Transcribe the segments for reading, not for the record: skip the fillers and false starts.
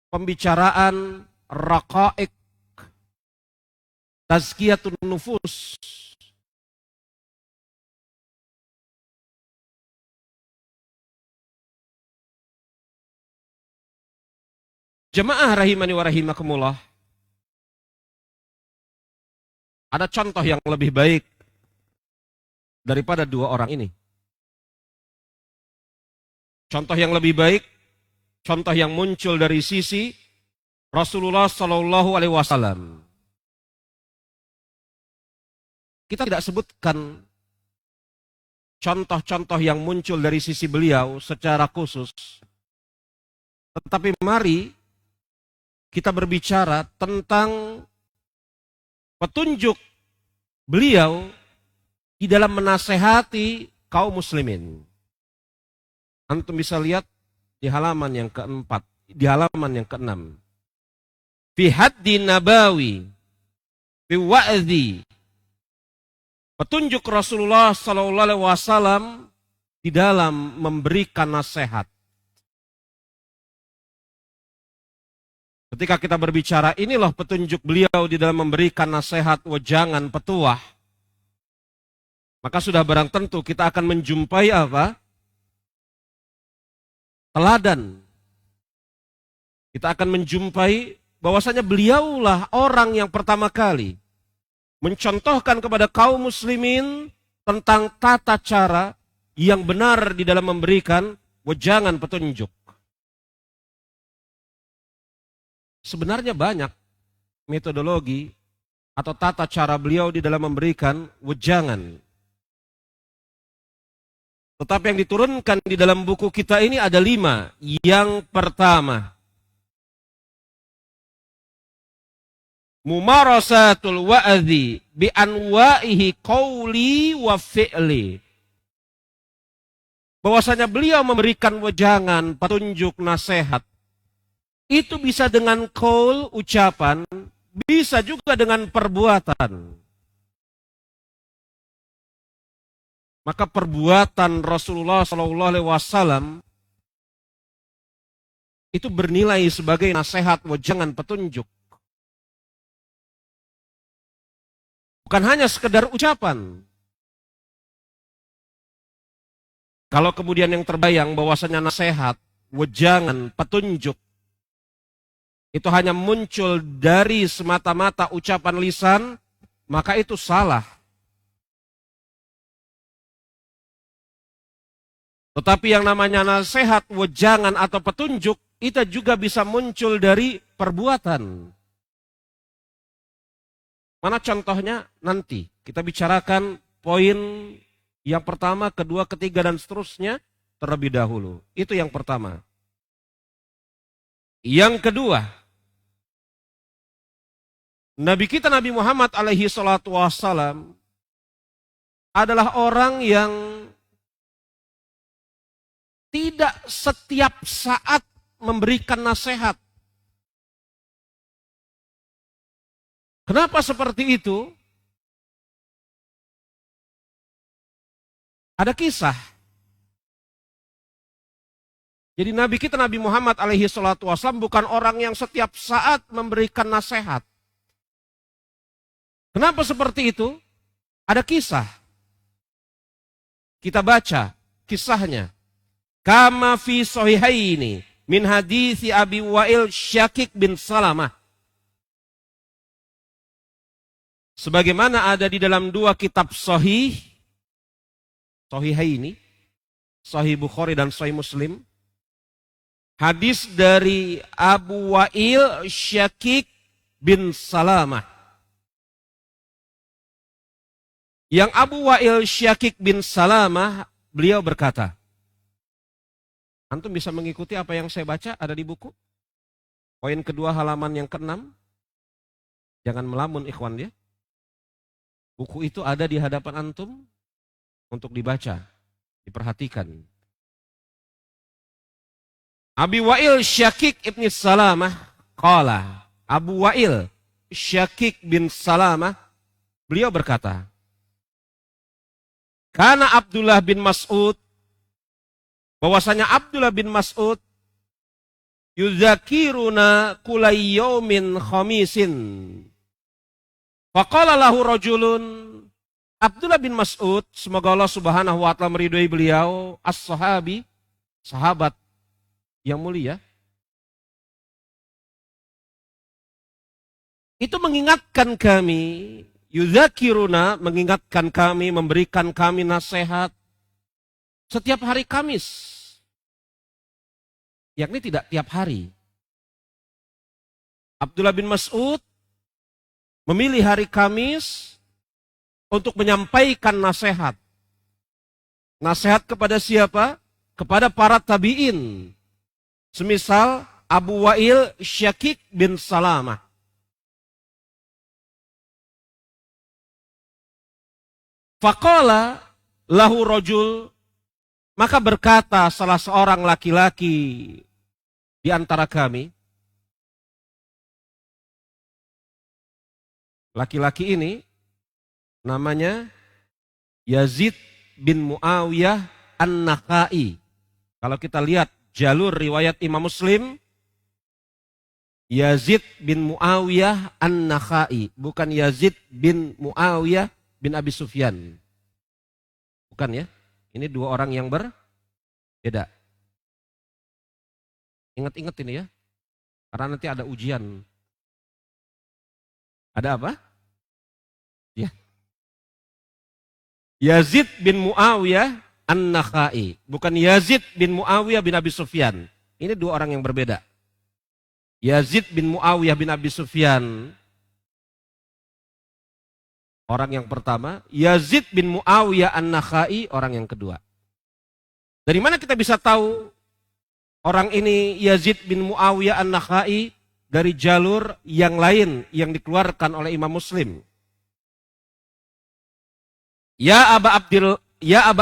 pembicaraan raqaiq, tazkiyatun nufus. Jemaah rahimani wa rahimakumullah, ada contoh yang lebih baik daripada dua orang ini. Contoh yang lebih baik, contoh yang muncul dari sisi Rasulullah Shallallahu Alaihi Wasallam. Kita tidak sebutkan contoh-contoh yang muncul dari sisi beliau secara khusus, tetapi mari kita berbicara tentang petunjuk beliau di dalam menasehati kaum muslimin. Antum bisa lihat di halaman yang keempat, di halaman yang keenam. Fi haddi nabawi, fi wa'dhi. Petunjuk Rasulullah Sallallahu Alaihi Wasallam di dalam memberikan nasihat. Ketika kita berbicara inilah petunjuk beliau di dalam memberikan nasihat, wejangan, petuah, maka sudah barang tentu kita akan menjumpai apa? Teladan. Kita akan menjumpai bahwasanya beliaulah orang yang pertama kali mencontohkan kepada kaum muslimin tentang tata cara yang benar di dalam memberikan wejangan petunjuk. Sebenarnya banyak metodologi atau tata cara beliau di dalam memberikan wejangan. Tetapi yang diturunkan di dalam buku kita ini ada 5. Yang pertama, mumarasatul wa'dhi bi anwa'ihi qawli wa fi'li. Bahwasanya beliau memberikan wejangan, petunjuk, nasihat. Itu bisa dengan qaul, ucapan, bisa juga dengan perbuatan. Maka perbuatan Rasulullah SAW itu bernilai sebagai nasihat, wejangan, petunjuk. Bukan hanya sekedar ucapan. Kalau kemudian yang terbayang bahwasanya nasihat, wejangan, petunjuk itu hanya muncul dari semata-mata ucapan lisan, maka itu salah. Tetapi yang namanya nasihat, wejangan atau petunjuk itu juga bisa muncul dari perbuatan. Mana contohnya? Nanti kita bicarakan poin yang pertama, kedua, ketiga, dan seterusnya terlebih dahulu. Itu yang pertama. Yang kedua, Nabi kita Nabi Muhammad alaihi salatu wassalam adalah orang yang tidak setiap saat memberikan nasihat. Kenapa seperti itu? Ada kisah. Jadi Nabi kita Nabi Muhammad alaihi salatu wasallam bukan orang yang setiap saat memberikan nasihat. Kenapa seperti itu? Ada kisah. Kita baca kisahnya. Kama fi sahihaini min hadisi Abi Wa'il Syakik bin Salamah. Sebagaimana ada di dalam 2 kitab sahihaini, Sahih Bukhari dan Sahih Muslim. Hadis dari Abu Wa'il Syakik bin Salamah. Yang Abu Wa'il Syakik bin Salamah, beliau berkata, antum bisa mengikuti apa yang saya baca, ada di buku. Poin kedua halaman yang ke-6. Jangan melamun ikhwan ya. Buku itu ada di hadapan antum untuk dibaca, diperhatikan. Abi Wa'il Syakik ibn Salamah qala. Abu Wa'il Syakik bin Salamah, beliau berkata, karena Abdullah bin Mas'ud, bahwasanya Abdullah bin Mas'ud yuzakiruna kulayyomin khamisin. Faqala lahu rajulun, Abdullah bin Mas'ud, semoga Allah Subhanahu wa taala meridhai beliau, as-sahabi, sahabat yang mulia, itu mengingatkan kami, yuzakiruna, mengingatkan kami, memberikan kami nasihat setiap hari Kamis. Yakni tidak tiap hari. Abdullah bin Mas'ud memilih hari Kamis untuk menyampaikan nasihat. Nasihat kepada siapa? Kepada para tabi'in. Semisal Abu Wa'il Syakik bin Salamah. Faqala lahu rajul, maka berkata salah seorang laki-laki di antara kami. Laki-laki ini namanya Yazid bin Muawiyah An-Nakhai. Kalau kita lihat jalur riwayat Imam Muslim, Yazid bin Muawiyah An-Nakhai, bukan Yazid bin Muawiyah bin Abi Sufyan. Bukan ya. Ini dua orang yang berbeda. Ingat-ingat ini ya. Karena nanti ada ujian. Ada apa? Ya. Yazid bin Muawiyah An-Nakhai. Bukan Yazid bin Muawiyah bin Abi Sufyan. Ini dua orang yang berbeda. Yazid bin Muawiyah bin Abi Sufyan, orang yang pertama. Yazid bin Muawiyah An-Nakhai, orang yang kedua. Dari mana kita bisa tahu orang ini Yazid bin Muawiyah An-Nakhai? Dari jalur yang lain yang dikeluarkan oleh Imam Muslim. Ya Aba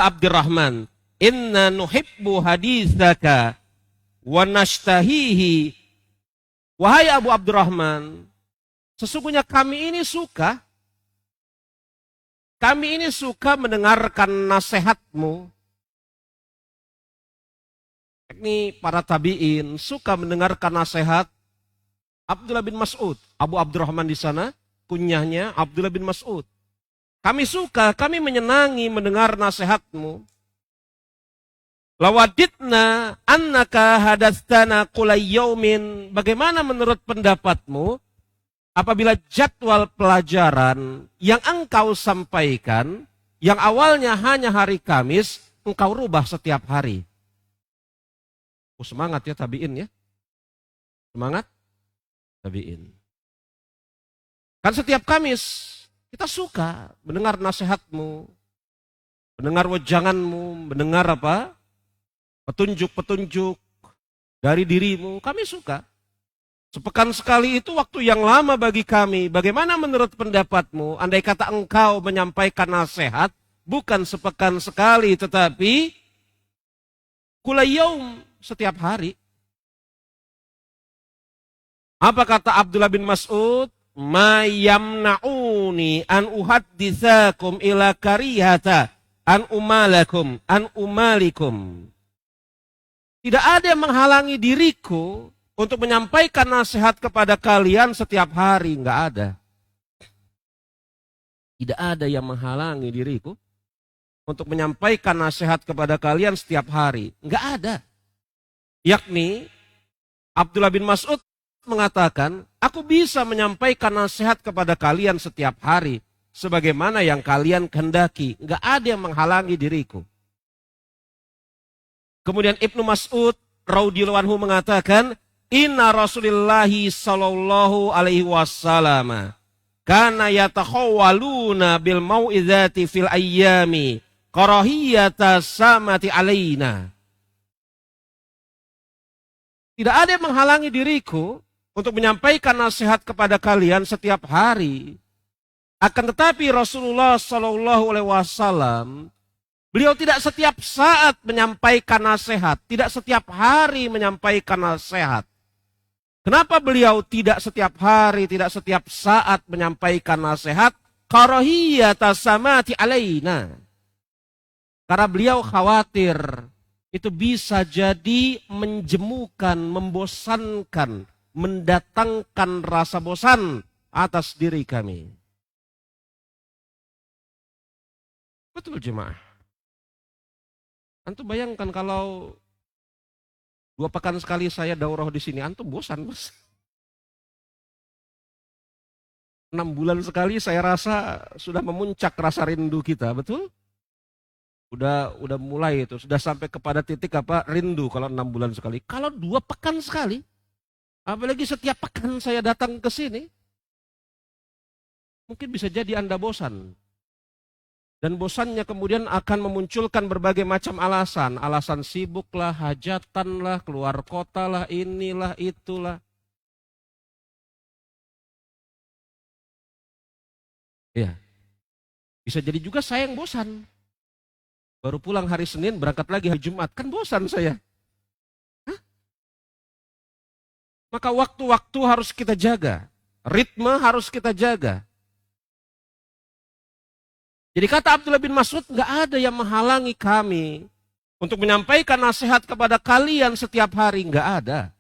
Abdurrahman, inna nuhibbu hadithaka wa nashtahihi. Wahai Abu Abdurrahman, sesungguhnya kami ini suka mendengarkan nasihatmu. Ini para tabi'in suka mendengarkan nasihat Abdullah bin Mas'ud. Abu Abdurrahman di sana kunyahnya Abdullah bin Mas'ud. Kami menyenangi mendengar nasihatmu. Lawaditna annaka hadastana kulayyaumin. Bagaimana menurut pendapatmu apabila jadwal pelajaran yang engkau sampaikan, yang awalnya hanya hari Kamis, engkau rubah setiap hari? Semangat ya tabi'in ya. Semangat tabi'in. Kan setiap Kamis kita suka mendengar nasihatmu, mendengar wejanganmu, mendengar apa? Petunjuk-petunjuk dari dirimu. Kami suka. Sepekan sekali itu waktu yang lama bagi kami. Bagaimana menurut pendapatmu? Andai kata engkau menyampaikan nasihat, bukan sepekan sekali, tetapi kulayaum, setiap hari. Apa kata Abdullah bin Mas'ud? Ma yamna'uni an uhadditsakum ila karihata an umalikum. Tidak ada yang menghalangi diriku untuk menyampaikan nasihat kepada kalian setiap hari. Enggak ada. Tidak ada yang menghalangi diriku untuk menyampaikan nasihat kepada kalian setiap hari. Enggak ada. Yakni Abdullah bin Mas'ud mengatakan, aku bisa menyampaikan nasihat kepada kalian setiap hari sebagaimana yang kalian kehendaki. Enggak ada yang menghalangi diriku. Kemudian Ibnu Mas'ud radhiyallahu anhu mengatakan, inna Rasulillahi sallallahu alaihi wasallam kana yatakhawwaluna bil mau'izati fil ayyami karahiyata samati alaina. Tidak ada yang menghalangi diriku untuk menyampaikan nasihat kepada kalian setiap hari. Akan tetapi Rasulullah sallallahu alaihi wasallam, beliau tidak setiap saat menyampaikan nasihat, tidak setiap hari menyampaikan nasihat. Kenapa beliau tidak setiap hari, tidak setiap saat menyampaikan nasihat? Karahiyata samati alaina. Karena beliau khawatir, itu bisa jadi menjemukan, membosankan, mendatangkan rasa bosan atas diri kami. Betul jemaah. Antum bayangkan kalau 2 pekan sekali saya daurah di sini, antum bosan, Mas. 6 bulan sekali saya rasa sudah memuncak rasa rindu kita, betul? Udah mulai itu, sudah sampai kepada titik apa? Rindu kalau 6 bulan sekali. Kalau 2 pekan sekali, apalagi setiap pekan saya datang ke sini, mungkin bisa jadi Anda bosan. Dan bosannya kemudian akan memunculkan berbagai macam alasan. Alasan sibuk lah, hajatan lah, keluar kota lah, inilah, itulah. Ya, bisa jadi juga saya yang bosan. Baru pulang hari Senin, berangkat lagi hari Jumat. Kan bosan saya. Hah? Maka waktu-waktu harus kita jaga. Ritme harus kita jaga. Jadi kata Abdullah bin Mas'ud, nggak ada yang menghalangi kami untuk menyampaikan nasihat kepada kalian setiap hari, nggak ada.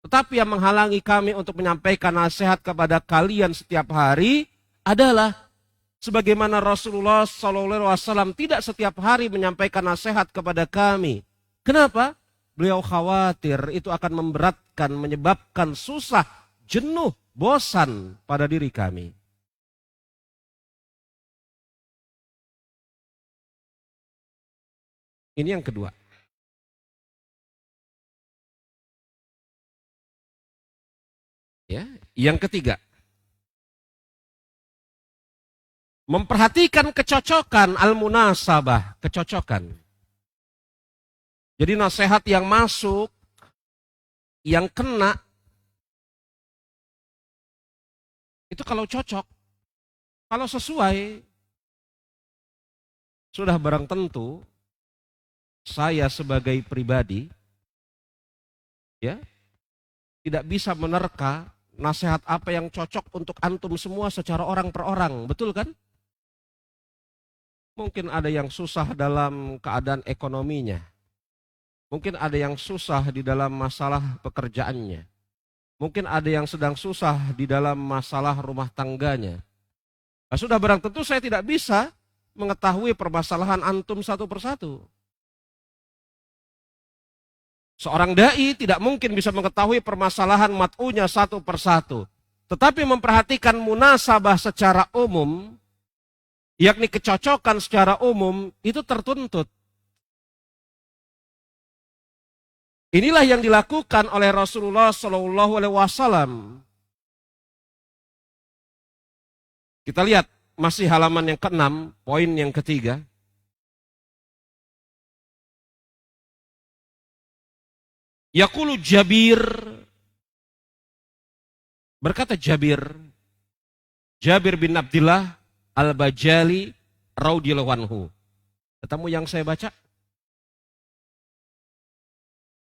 Tetapi yang menghalangi kami untuk menyampaikan nasihat kepada kalian setiap hari adalah sebagaimana Rasulullah SAW tidak setiap hari menyampaikan nasihat kepada kami. Kenapa? Beliau khawatir itu akan memberatkan, menyebabkan susah, jenuh, bosan pada diri kami. Ini yang kedua. Ya, yang ketiga. Memperhatikan kecocokan al-munasabah, kecocokan. Jadi nasihat yang masuk, yang kena, itu kalau cocok, kalau sesuai, sudah barang tentu, saya sebagai pribadi, ya, tidak bisa menerka nasihat apa yang cocok untuk antum semua secara orang per orang, betul kan? Mungkin ada yang susah dalam keadaan ekonominya. Mungkin ada yang susah di dalam masalah pekerjaannya. Mungkin ada yang sedang susah di dalam masalah rumah tangganya. Nah, sudah barang tentu saya tidak bisa mengetahui permasalahan antum satu persatu. Seorang dai tidak mungkin bisa mengetahui permasalahan mat'unya satu persatu. Tetapi memperhatikan munasabah secara umum, yakni kecocokan secara umum, itu tertuntut. Inilah yang dilakukan oleh Rasulullah SAW. Kita lihat masih halaman yang ke-6, poin yang ketiga. Yaqulu Jabir, berkata Jabir bin Abdullah Al-Bajali radhiyallahu anhu. Ketemu yang saya baca?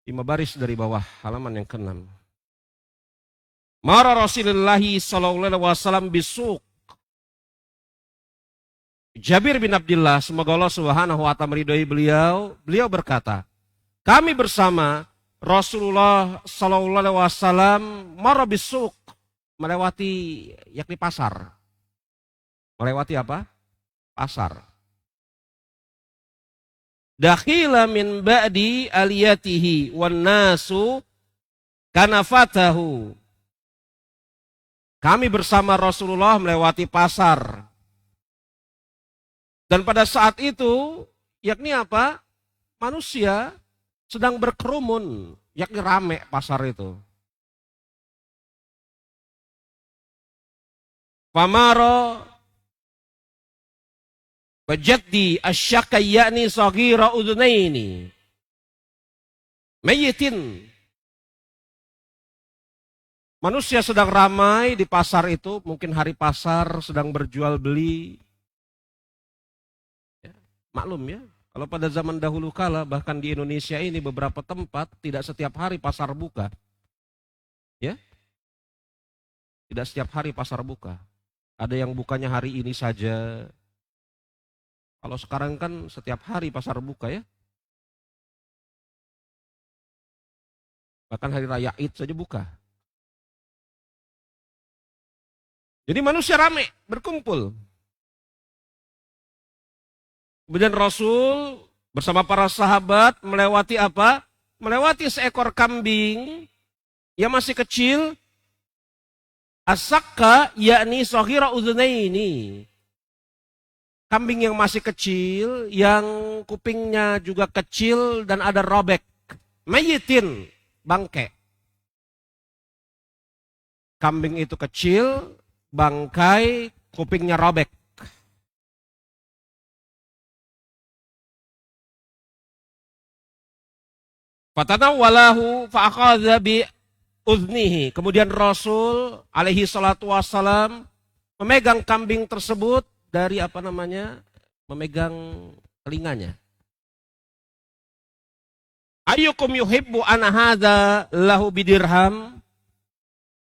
5 baris dari bawah, halaman yang ke-6. Mara Rasulullah sallallahu alaihi wasallam bisuq. Jabir bin Abdullah, semoga Allah Subhanahu wa taala meridhai beliau berkata, kami bersama Rasulullah sallallahu alaihi wasallam mara bisuq, melewati yakni pasar. Melewati apa? Pasar. Dakhila min ba'di aliyatihi wan nasu kanafatahu. Kami bersama Rasulullah melewati pasar. Dan pada saat itu, yakni apa? Manusia sedang berkerumun, yakni rame pasar itu. Famaro bajaddi asyaka yakni saghira udhunaini mayitin. Manusia sedang ramai di pasar itu, mungkin hari pasar sedang berjual beli. Ya, maklum ya, kalau pada zaman dahulu kala, bahkan di Indonesia ini beberapa tempat tidak setiap hari pasar buka. Ya, tidak setiap hari pasar buka. Ada yang bukanya hari ini saja. Kalau sekarang kan setiap hari pasar buka ya. Bahkan hari raya Id saja buka. Jadi manusia ramai berkumpul. Kemudian Rasul bersama para sahabat melewati apa? Melewati seekor kambing yang masih kecil. Asakka yakni sohira udhunaini. Kambing yang masih kecil, yang kupingnya juga kecil dan ada robek. Mayitin, bangke. Kambing itu kecil, bangkai, kupingnya robek. Fatanawwalahu fa'akhadha bi udhnihi. Kemudian Rasul alaihi salatu wassalam memegang kambing tersebut dari memegang telinganya. Ayyukum yuhibbu an hadza lahu bidirham.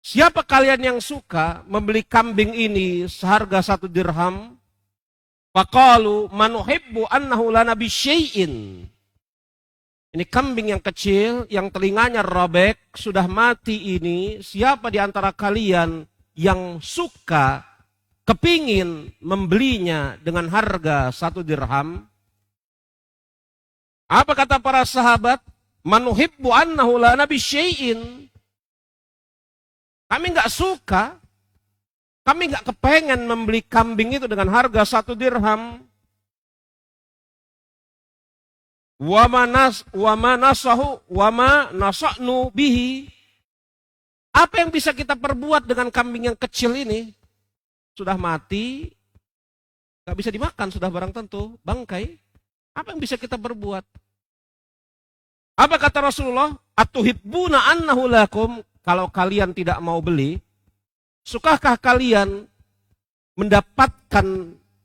Siapa kalian yang suka membeli kambing ini seharga 1 dirham? Faqalu man uhibbu annahu lana bisyai'in. Ini kambing yang kecil, yang telinganya robek, sudah mati ini. Siapa di antara kalian yang suka, kepingin membelinya dengan harga 1 dirham? Apa kata para sahabat? Manuhibbu annahu lana bisyai'in. Kami nggak suka, kami nggak kepengen membeli kambing itu dengan harga 1 dirham. Wama nasa'nu bihi. Apa yang bisa kita perbuat dengan kambing yang kecil ini? Sudah mati, gak bisa dimakan, sudah barang tentu, bangkai. Apa yang bisa kita perbuat? Apa kata Rasulullah? Atuhibbuna annahu lakum. Kalau kalian tidak mau beli, sukakah kalian mendapatkan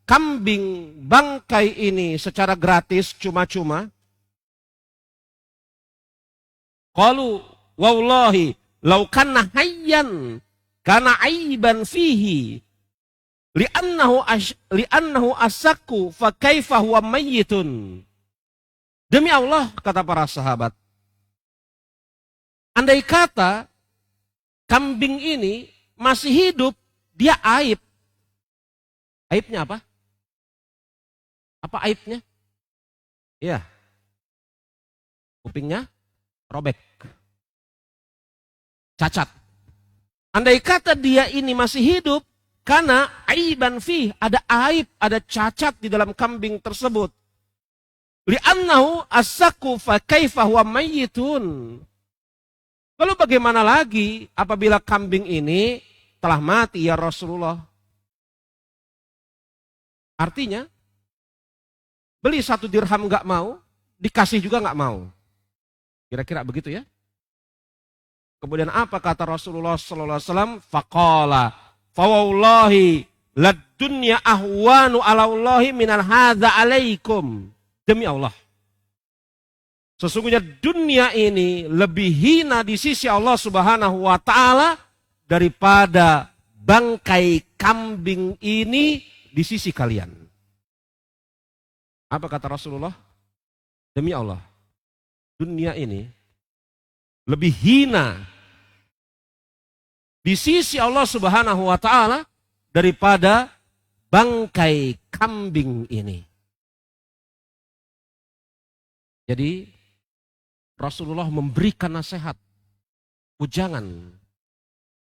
kambing bangkai ini secara gratis, cuma-cuma? Qalu wallahi law kana hayyan kana aiban fihi li'annahu asakku fa kaifa huwa mayyitun. Demi Allah, kata para sahabat, andai kata kambing ini masih hidup, dia aib. Aibnya apa? Apa aibnya? Iya. Kupingnya robek. Cacat. Andai kata dia ini masih hidup, karena aiban fi, ada aib, ada cacat di dalam kambing tersebut. Li'annahu asakku fa kaifa huwa mayyitun. Lalu bagaimana lagi apabila kambing ini telah mati ya Rasulullah? Artinya, beli 1 dirham nggak mau, dikasih juga nggak mau. Kira-kira begitu ya. Kemudian apa kata Rasulullah sallallahu alaihi wasallam? Faqala fa wallahi lad dunya ahwanu ala Allahi minal hadza alaikum. Demi Allah, sesungguhnya dunia ini lebih hina di sisi Allah Subhanahu wa taala daripada bangkai kambing ini di sisi kalian. Apa kata Rasulullah? Demi Allah, dunia ini lebih hina di sisi Allah Subhanahu wa taala daripada bangkai kambing ini. Jadi Rasulullah memberikan nasihat, ujangan,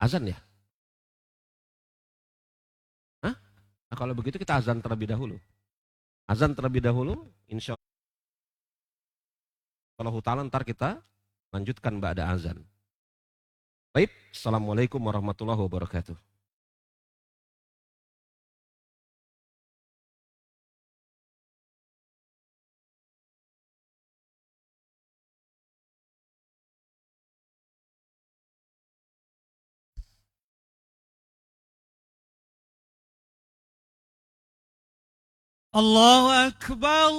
azan ya? Hah? Nah, kalau begitu kita azan terlebih dahulu. Azan terlebih dahulu, insya Allah ta'ala ntar kita lanjutkan ba'da azan. Baik, Assalamualaikum warahmatullahi wabarakatuh. Allahu Akbar,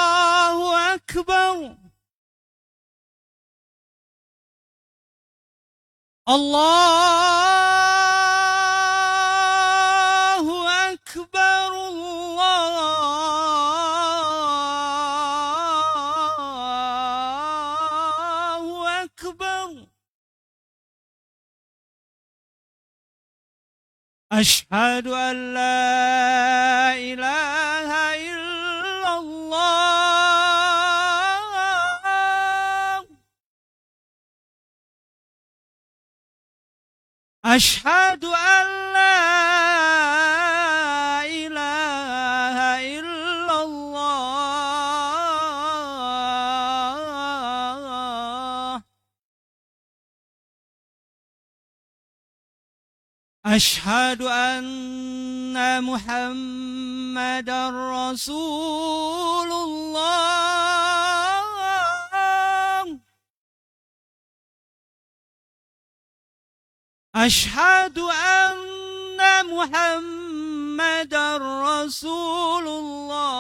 Allahu Akbar. Allahu Akbar, أكبر أشهد أن لا إله إلا الله أشهد أن لا إله إلا الله أشهد أن محمدا رسول الله أشهد أن محمدا رسول الله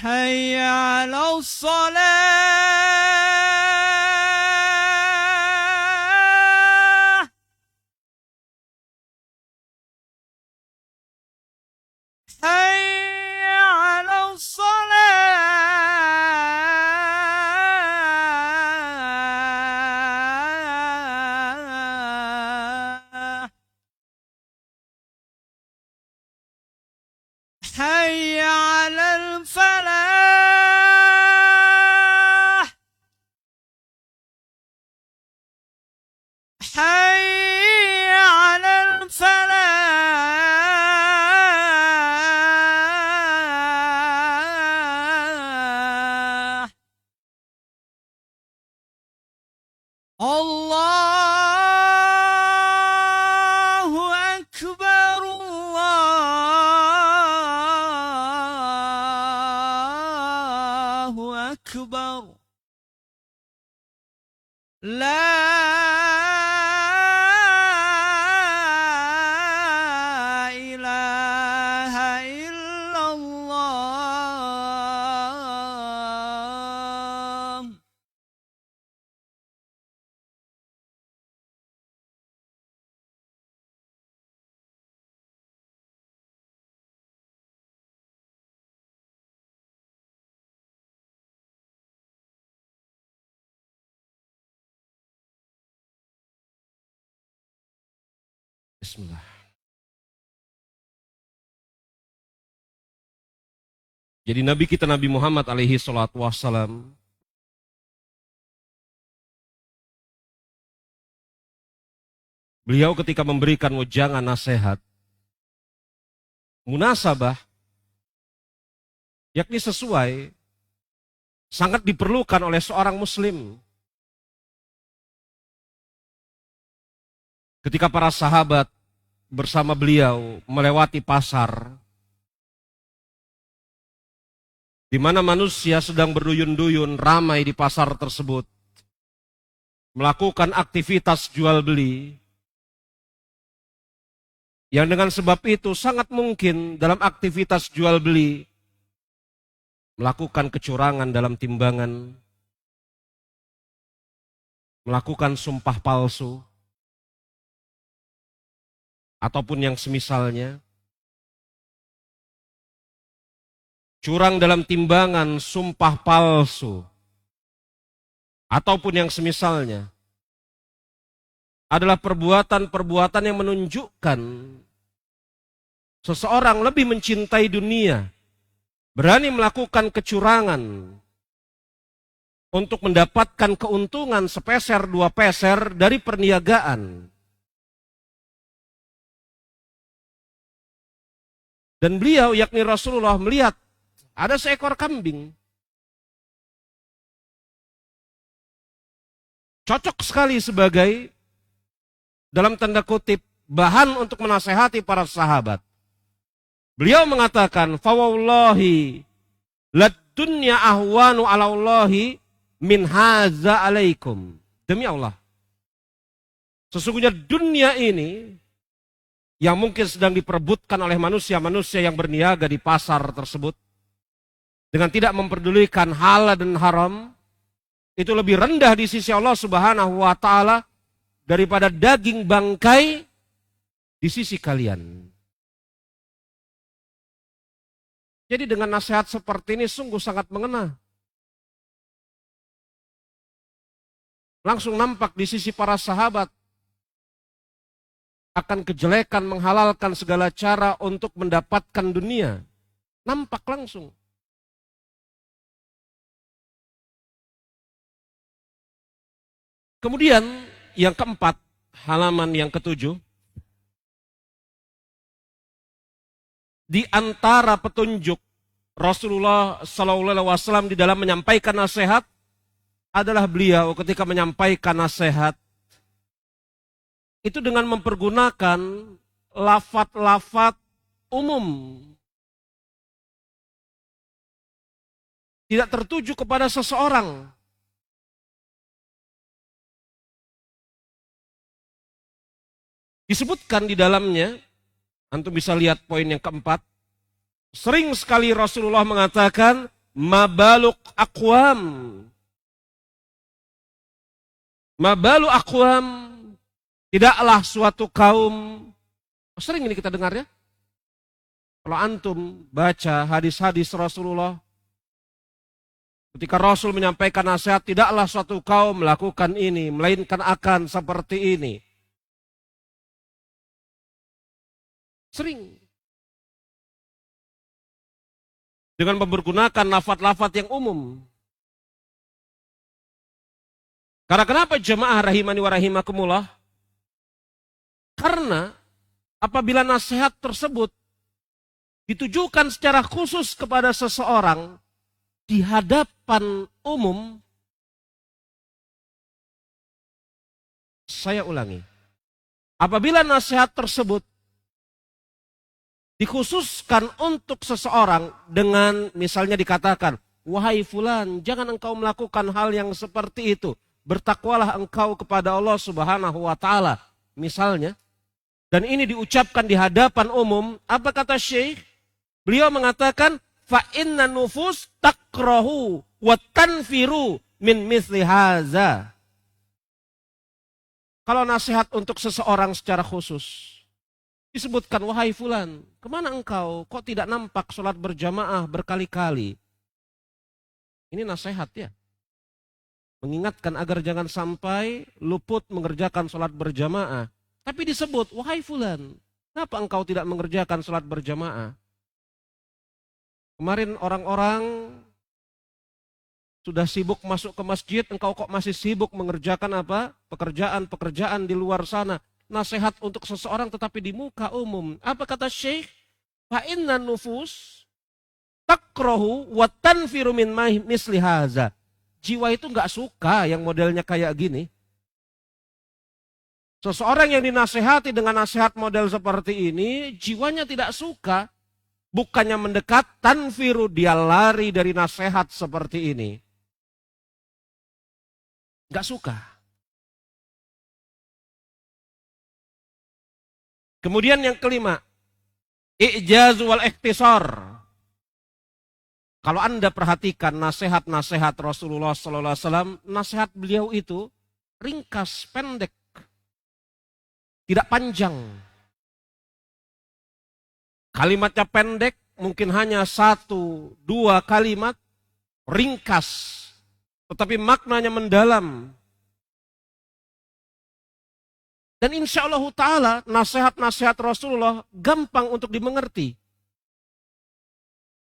حي على الصلاة حي على الصلاة حي على الفلاح حي على الفلاح الله أكبر الله أكبر لا إله إلا الله Bismillah. Jadi Nabi kita Nabi Muhammad alaihi salatu wassalam beliau ketika memberikan wejangan nasihat munasabah yakni sesuai sangat diperlukan oleh seorang muslim. Ketika para sahabat bersama beliau melewati pasar, di mana manusia sedang berduyun-duyun ramai di pasar tersebut, melakukan aktivitas jual beli, yang dengan sebab itu sangat mungkin dalam aktivitas jual beli melakukan kecurangan dalam timbangan, melakukan sumpah palsu, ataupun yang semisalnya, curang dalam timbangan, sumpah palsu, ataupun yang semisalnya, adalah perbuatan-perbuatan yang menunjukkan seseorang lebih mencintai dunia, berani melakukan kecurangan untuk mendapatkan keuntungan sepeser dua peser dari perniagaan. Dan beliau yakni Rasulullah melihat ada seekor kambing. Cocok sekali sebagai dalam tanda kutip bahan untuk menasehati para sahabat. Beliau mengatakan, "Fawallahi lad-dunya ahwanu 'ala Allahi min haza 'alaikum." Demi Allah, sesungguhnya dunia ini yang mungkin sedang diperebutkan oleh manusia-manusia yang berniaga di pasar tersebut dengan tidak memperdulikan halal dan haram, itu lebih rendah di sisi Allah Subhanahu wa taala daripada daging bangkai di sisi kalian. Jadi dengan nasihat seperti ini sungguh sangat mengena. Langsung nampak di sisi para sahabat akan kejelekan menghalalkan segala cara untuk mendapatkan dunia. Nampak langsung. Kemudian yang keempat, halaman yang ketujuh. Di antara petunjuk Rasulullah SAW di dalam menyampaikan nasihat adalah beliau ketika menyampaikan nasihat itu dengan mempergunakan lafaz-lafaz umum. Tidak tertuju kepada seseorang. Disebutkan di dalamnya, antum bisa lihat poin yang keempat, sering sekali Rasulullah mengatakan, mabaluk aqwam. Mabalu aqwam, tidaklah suatu kaum, sering ini kita dengar ya. Kalau antum baca hadis-hadis Rasulullah, ketika Rasul menyampaikan nasihat, tidaklah suatu kaum melakukan ini, melainkan akan seperti ini. Sering. Dengan mempergunakan lafaz-lafaz yang umum. Karena kenapa jemaah rahimani wa rahimakumullah? Karena apabila nasihat tersebut ditujukan secara khusus kepada seseorang di hadapan umum, saya ulangi, apabila nasihat tersebut dikhususkan untuk seseorang dengan misalnya dikatakan, wahai fulan, jangan engkau melakukan hal yang seperti itu. Bertakwalah engkau kepada Allah Subhanahu wa ta'ala. Misalnya, dan ini diucapkan di hadapan umum, apa kata Syekh? Beliau mengatakan, fa inna nufus takrahu wa tanfiru min mithli haza. Kalau nasihat untuk seseorang secara khusus, disebutkan, wahai fulan, kemana engkau? Kok tidak nampak sholat berjamaah berkali-kali? Ini nasihat ya. Mengingatkan agar jangan sampai luput mengerjakan sholat berjamaah. Tapi disebut, wahai fulan, kenapa engkau tidak mengerjakan sholat berjamaah? Kemarin orang-orang sudah sibuk masuk ke masjid, engkau kok masih sibuk mengerjakan apa? Pekerjaan-pekerjaan di luar sana. Nasihat untuk seseorang tetapi di muka umum. Apa kata Syekh? Fa inna nufus takrahu wa tanfiru min misli haza. Jiwa itu nggak suka yang modelnya kayak gini. Seseorang yang dinasehati dengan nasihat model seperti ini, jiwanya tidak suka. Bukannya mendekat, tanfiru, dia lari dari nasihat seperti ini. Nggak suka. Kemudian yang kelima, i'jaz wal ikhtisar. Kalau Anda perhatikan nasihat-nasihat Rasulullah SAW, nasihat beliau itu ringkas, pendek, tidak panjang. Kalimatnya pendek, mungkin hanya 1-2 kalimat, ringkas, tetapi maknanya mendalam. Dan insya Allah ta'ala nasihat-nasihat Rasulullah gampang untuk dimengerti.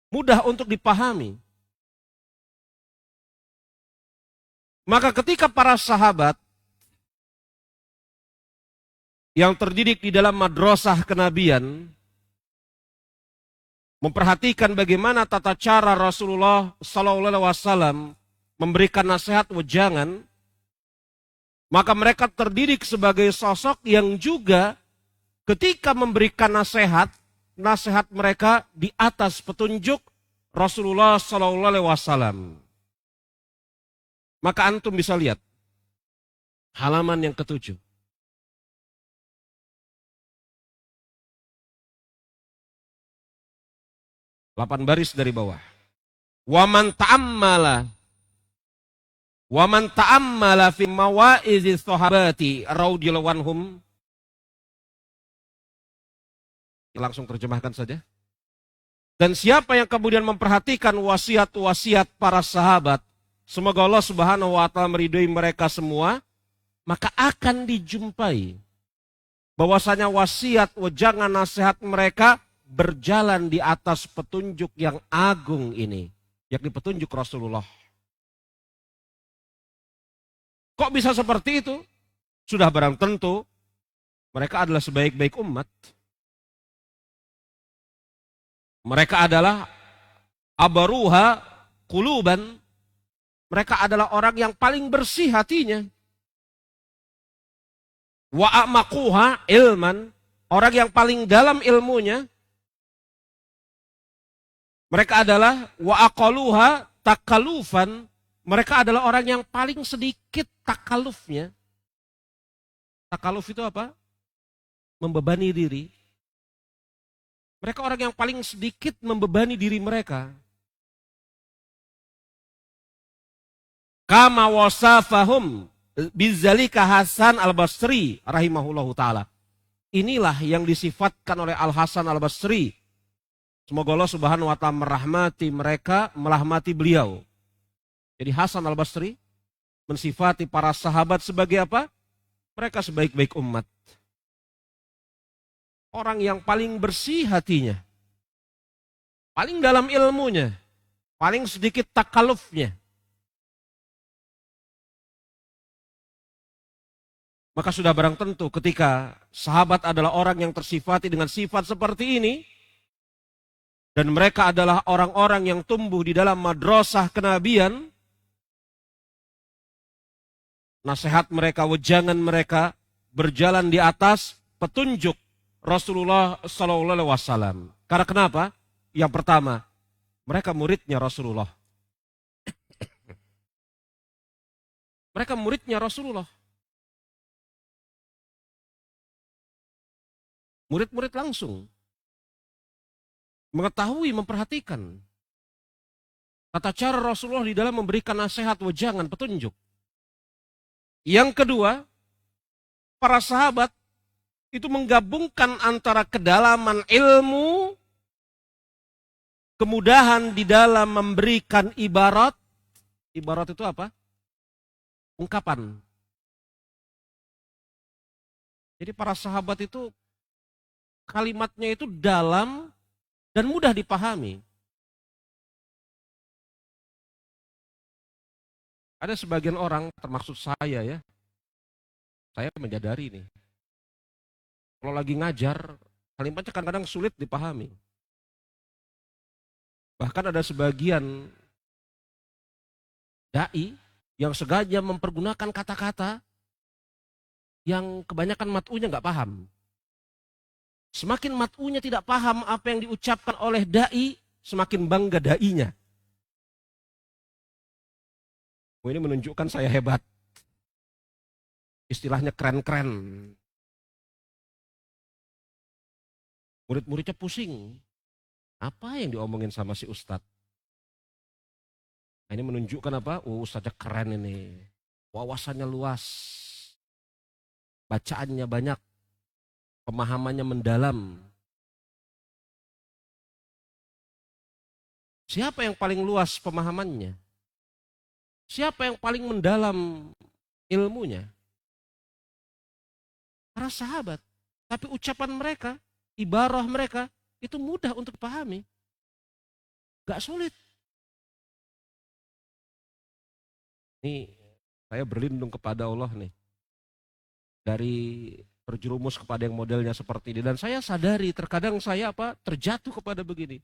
Mudah untuk dipahami. Maka ketika para sahabat yang terdidik di dalam madrasah kenabian memperhatikan bagaimana tata cara Rasulullah SAW memberikan nasihat wejangan, maka mereka terdidik sebagai sosok yang juga ketika memberikan nasihat, nasihat mereka di atas petunjuk Rasulullah SAW. Maka antum bisa lihat halaman yang ke-7. Delapan baris dari bawah. Waman ta'ammala fi mawaizi sahabati radhiyallahu anhum. Langsung terjemahkan saja. Dan siapa yang kemudian memperhatikan wasiat-wasiat para sahabat, semoga Allah Subhanahu wa taala meridhoi mereka semua, maka akan dijumpai bahwasanya wasiat, wejangan, nasihat mereka berjalan di atas petunjuk yang agung ini, yakni petunjuk Rasulullah. Kok bisa seperti itu? Sudah barang tentu mereka adalah sebaik-baik umat. Mereka adalah abaruha quluban. Mereka adalah orang yang paling bersih hatinya. Wa a'maquha ilman. Orang yang paling dalam ilmunya. Mereka adalah wa aqaluha takalufan. Mereka adalah orang yang paling sedikit takalufnya. Takaluf itu apa? Membebani diri. Mereka orang yang paling sedikit membebani diri mereka. Kama wasafahum bidzalika Hasan al-Basri rahimahullahu ta'ala. Inilah yang disifatkan oleh Al-Hasan al-Basri. Semoga Allah Subhanahu wa ta'ala merahmati mereka, merahmati beliau. Jadi Hasan al-Basri mensifati para sahabat sebagai apa? Mereka sebaik-baik umat. Orang yang paling bersih hatinya, paling dalam ilmunya, paling sedikit takalufnya. Maka sudah barang tentu ketika sahabat adalah orang yang tersifati dengan sifat seperti ini, dan mereka adalah orang-orang yang tumbuh di dalam madrasah kenabian, nasihat mereka, wejangan mereka berjalan di atas petunjuk Rasulullah Sallallahu Alaihi Wasallam. Karena kenapa? Yang pertama, mereka muridnya Rasulullah. Mereka muridnya Rasulullah. Murid-murid langsung mengetahui, memperhatikan tata cara Rasulullah di dalam memberikan nasihat, wejangan, petunjuk. Yang kedua, para sahabat itu menggabungkan antara kedalaman ilmu, kemudahan di dalam memberikan ibarat. Ibarat itu apa? Ungkapan. Jadi para sahabat itu kalimatnya itu dalam dan mudah dipahami. Ada sebagian orang, termasuk saya ya, saya menyadari nih. Kalau lagi ngajar, kalimatnya kadang-kadang sulit dipahami. Bahkan ada sebagian dai yang sengaja mempergunakan kata-kata yang kebanyakan mat'unya nggak paham. Semakin mat'unya tidak paham apa yang diucapkan oleh dai, semakin bangga dainya. Oh, ini menunjukkan saya hebat. Istilahnya keren-keren. Murid-muridnya pusing. Apa yang diomongin sama si Ustadz? Nah, ini menunjukkan apa? Oh, Ustadznya keren ini. Wawasannya luas. Bacaannya banyak. Pemahamannya mendalam. Siapa yang paling luas pemahamannya? Siapa yang paling mendalam ilmunya? Para sahabat. Tapi ucapan mereka, ibarah mereka, itu mudah untuk dipahami. Gak sulit. Ini saya berlindung kepada Allah nih. Dari berjerumus kepada yang modelnya seperti ini. Dan saya sadari terkadang saya terjatuh kepada begini.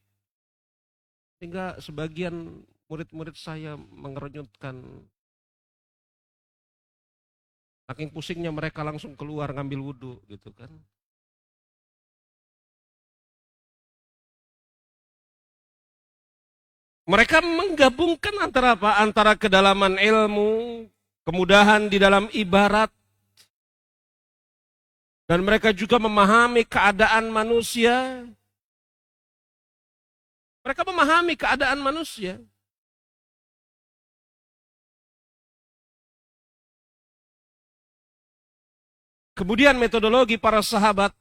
Sehingga sebagian murid-murid saya mengerenyutkan. Saking pusingnya mereka langsung keluar ngambil wudhu gitu kan. Mereka menggabungkan antara apa? Antara kedalaman ilmu, kemudahan di dalam ibarat, dan mereka juga memahami keadaan manusia. Mereka memahami keadaan manusia. Kemudian metodologi para sahabat,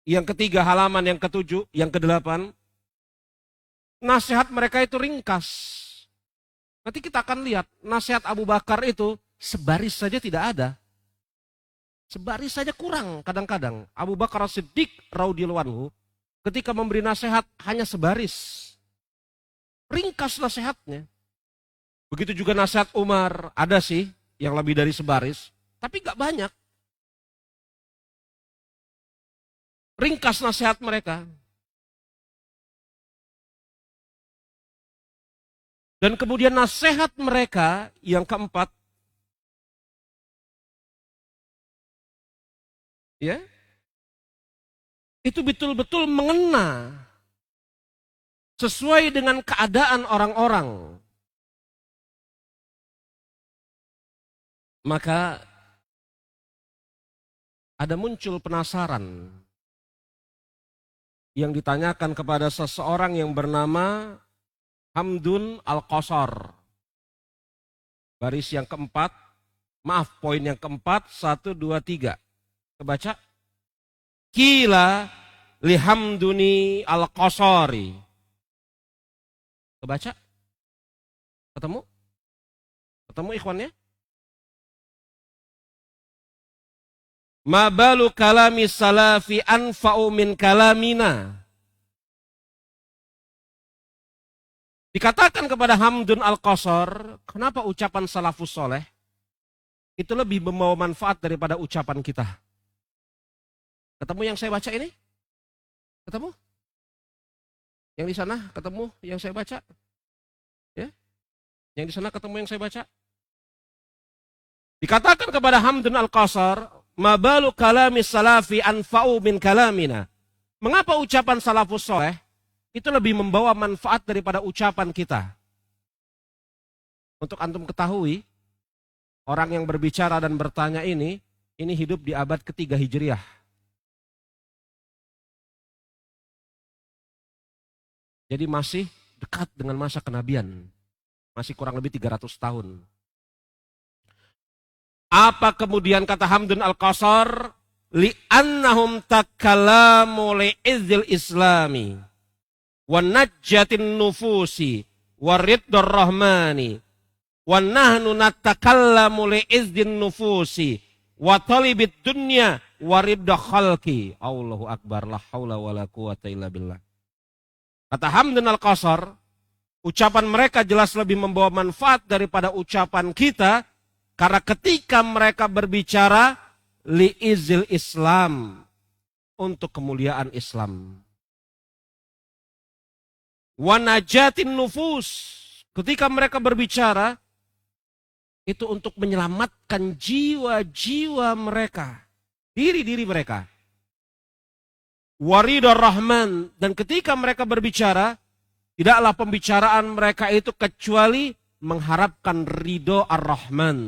yang ketiga halaman yang ketujuh, yang kedelapan, nasihat mereka itu ringkas. Nanti kita akan lihat nasihat Abu Bakar itu sebaris saja tidak ada. Sebaris saja kurang kadang-kadang. Abu Bakar As-Siddiq radhiyallahu anhu ketika memberi nasihat hanya sebaris. Ringkas nasihatnya. Begitu juga nasihat Umar, ada sih yang lebih dari sebaris, tapi gak banyak. Ringkas nasihat mereka. Dan kemudian nasihat mereka yang keempat, ya, itu betul-betul mengena sesuai dengan keadaan orang-orang. Maka ada muncul penasaran yang ditanyakan kepada seseorang yang bernama Hamdun Al-Qasar. Baris yang keempat, maaf poin yang keempat, 1, 2, 3. Kebaca. Kila lihamduni Al-Qasari. Kebaca. Ketemu? Ketemu ikhwannya? Ma balu kalami salafi anfa'u min kalamina. Dikatakan kepada Hamdun Al-Qasar, kenapa ucapan salafus soleh itu lebih membawa manfaat daripada ucapan kita? Ketemu yang saya baca ini? Ketemu? Yang di sana ketemu yang saya baca? Ya? Yang di sana ketemu yang saya baca? Dikatakan kepada Hamdun Al-Qasar, mabalu kalami salafi anfa'u min kalamina. Mengapa ucapan salafus soleh itu lebih membawa manfaat daripada ucapan kita? Untuk antum ketahui, orang yang berbicara dan bertanya ini hidup di abad ketiga Hijriah. Jadi masih dekat dengan masa kenabian. Masih kurang lebih 300 tahun. Apa kemudian kata Hamdun Al-Qasar? Li'annahum takallamu li'izzil islami wa najjatin nufusi wa riddur rahmani wa nahnu natakallamu li'izzin nufusi wa talibid dunya wa ridda khalqi. Allahu akbar, la haula wa la quwata illa billah. Kata Hamdun Al-Qasar, ucapan mereka jelas lebih membawa manfaat daripada ucapan kita, karena ketika mereka berbicara li'izil Islam, untuk kemuliaan Islam. Wa najatin nufus, ketika mereka berbicara itu untuk menyelamatkan jiwa-jiwa mereka, diri-diri mereka. Waridar Rahman, dan ketika mereka berbicara, tidaklah pembicaraan mereka itu kecuali mengharapkan ridho Ar-Rahman.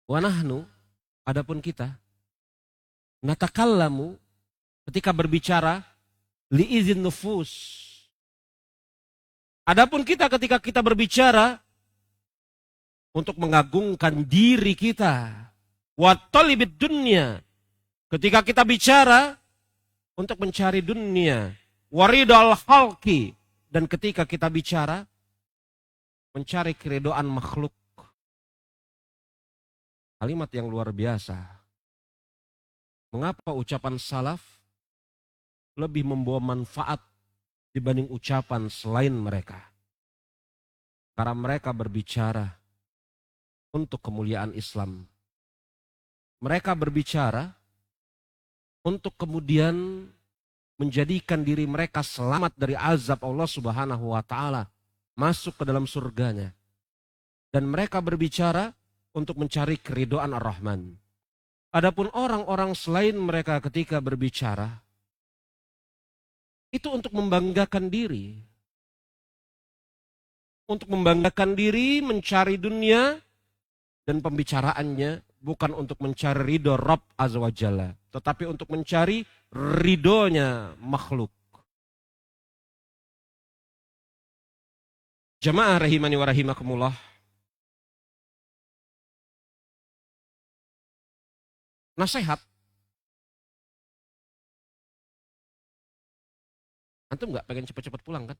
Wa nahnu, adapun kita, natakallamu, ketika berbicara, liizin nufus. Adapun kita ketika kita berbicara, untuk mengagungkan diri kita. Wa talibid dunya, ketika kita bicara untuk mencari dunia, waridal halki, dan ketika kita bicara mencari keridhaan makhluk. Kalimat yang luar biasa. Mengapa ucapan salaf lebih membawa manfaat dibanding ucapan selain mereka? Karena mereka berbicara untuk kemuliaan Islam. Mereka berbicara untuk kemudian menjadikan diri mereka selamat dari azab Allah Subhanahu wa taala, masuk ke dalam surganya. Dan mereka berbicara untuk mencari keridhaan Ar-Rahman. Adapun orang-orang selain mereka ketika berbicara, itu untuk membanggakan diri. Untuk membanggakan diri, mencari dunia, dan pembicaraannya bukan untuk mencari ridho Rabb Azza wa Jalla, tetapi untuk mencari ridhonya makhluk. Jamaah rahimani wa rahimakumullah. Nasihat Antum nggak pengen cepat-cepat pulang kan?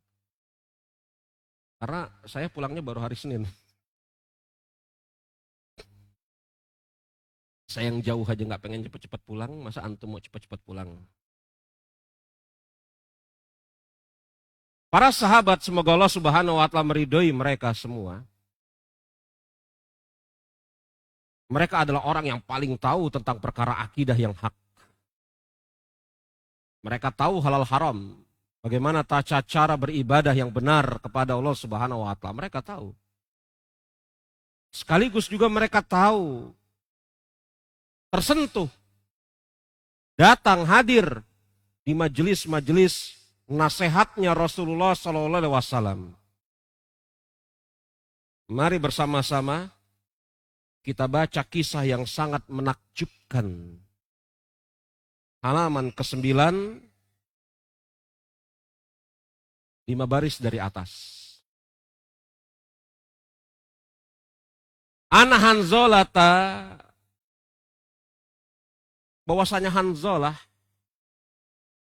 Karena saya pulangnya baru hari Senin. Saya yang jauh aja nggak pengen cepat-cepat pulang, masa antum mau cepat-cepat pulang? Para sahabat, semoga Allah Subhanahu wa taala meridhoi mereka semua. Mereka adalah orang yang paling tahu tentang perkara akidah yang hak. Mereka tahu halal haram, bagaimana tata cara beribadah yang benar kepada Allah Subhanahu wa taala. Mereka tahu. Sekaligus juga mereka tahu, tersentuh, datang hadir di majelis-majelis nasihatnya Rasulullah Sallallahu Alaihi Wasallam. Mari bersama-sama kita baca kisah yang sangat menakjubkan. Halaman ke-9, 5 baris dari atas. Ana Hanzolata, bahwasanya Hanzolah,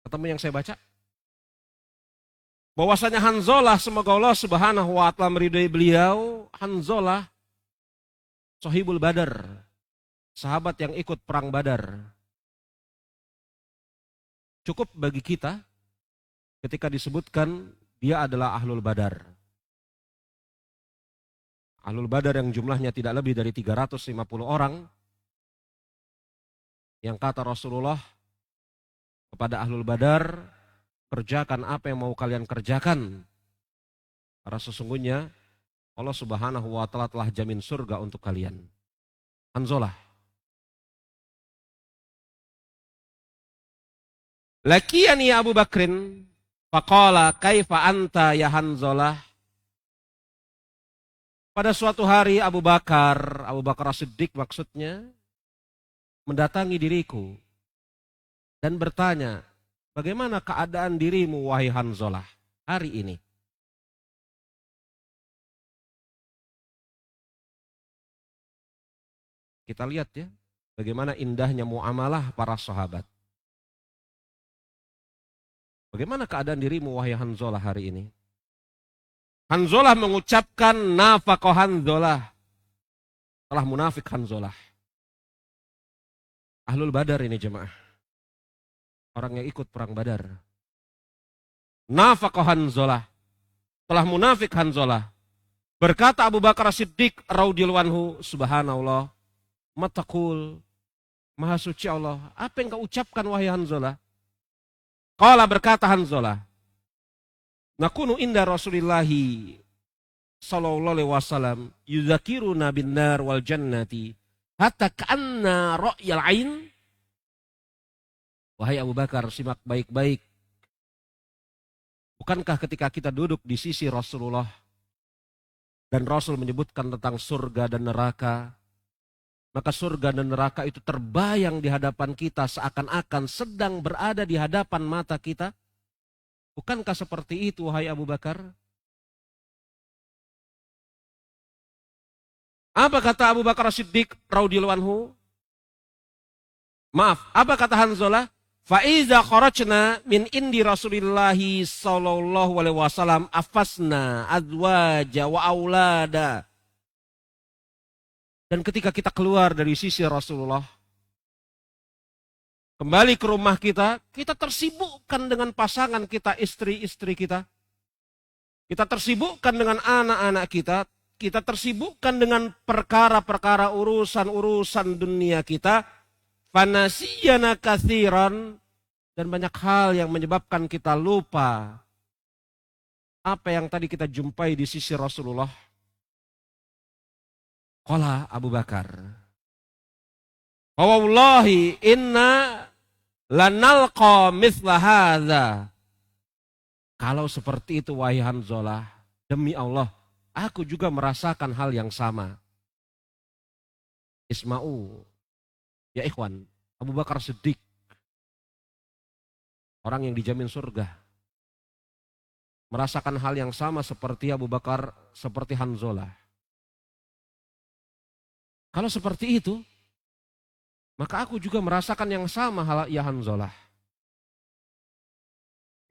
ketemu yang saya baca? Bahwasanya Hanzolah, semoga Allah Subhanahu wa taala meridhai beliau, Hanzolah Sohibul Badar, sahabat yang ikut perang Badar. Cukup bagi kita ketika disebutkan dia adalah Ahlul Badar. Ahlul Badar yang jumlahnya tidak lebih dari 350 orang, yang kata Rasulullah kepada Ahlul Badar, kerjakan apa yang mau kalian kerjakan, karena sesungguhnya Allah Subhanahu wa taala telah jamin surga untuk kalian. Hanzolah. Lakiyani Abu Bakrin faqala kaifa anta ya Hanzolah. Pada suatu hari Abu Bakar As-Siddiq maksudnya, mendatangi diriku dan bertanya, bagaimana keadaan dirimu wahai Hanzolah hari ini? Kita lihat ya, bagaimana indahnya muamalah para sahabat. Bagaimana keadaan dirimu wahai Hanzolah hari ini? Hanzolah mengucapkan nafaqah Hanzolah. Telah munafik Hanzolah. Ahlul Badar ini jemaah. Orang yang ikut perang Badar. Nafaqah Hanzolah. Telah munafik Hanzolah. Berkata Abu Bakar As-Siddiq radhiyallahu anhu, subhanallah, mataqul, maha suci Allah, apa yang kau ucapkan wahai Hanzolah? Qala, berkata Hanzolah, nakunu inda Rasulillahi sallallahu alaihi wasallam yuzakiruna bin nar wal jannati hatta ka'anna ra'yal ain. Wahai Abu Bakar, simak baik-baik. Bukankah ketika kita duduk di sisi Rasulullah dan Rasul menyebutkan tentang surga dan neraka, maka surga dan neraka itu terbayang di hadapan kita seakan-akan sedang berada di hadapan mata kita? Bukankah seperti itu wahai Abu Bakar? Apa kata Abu Bakar As-Siddiq radhiyallahu anhu? Maaf, apa kata Hanzolah? Fa iza kharajna min indi Rasulillahi sallallahu alaihi wasallam afasna azwaja wa aulada. Dan ketika kita keluar dari sisi Rasulullah, kembali ke rumah kita, kita tersibukkan dengan pasangan kita, istri-istri kita. Kita tersibukkan dengan anak-anak kita. Kita tersibukkan dengan perkara-perkara urusan-urusan dunia kita. Fanasiyana katsiran. Dan banyak hal yang menyebabkan kita lupa apa yang tadi kita jumpai di sisi Rasulullah. Qala Abu Bakar, wallahi inna lanalqa mithla hadza. Kalau seperti itu wahai Hanzolah, demi Allah, aku juga merasakan hal yang sama. Isma'u, ya ikhwan, Abu Bakar Siddiq, orang yang dijamin surga, merasakan hal yang sama seperti Abu Bakar, seperti Hanzolah. Kalau seperti itu, maka aku juga merasakan yang sama hal ya Hanzolah.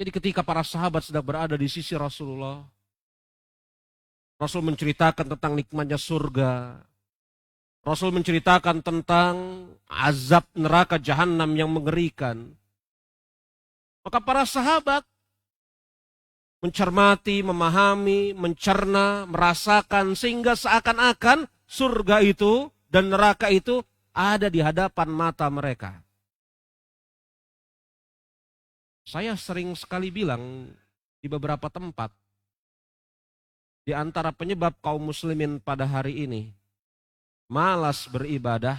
Jadi ketika para sahabat sedang berada di sisi Rasulullah, Rasul menceritakan tentang nikmatnya surga. Rasul menceritakan tentang azab neraka jahanam yang mengerikan. Maka para sahabat mencermati, memahami, mencerna, merasakan sehingga seakan-akan surga itu dan neraka itu ada di hadapan mata mereka. Saya sering sekali bilang di beberapa tempat, di antara penyebab kaum muslimin pada hari ini malas beribadah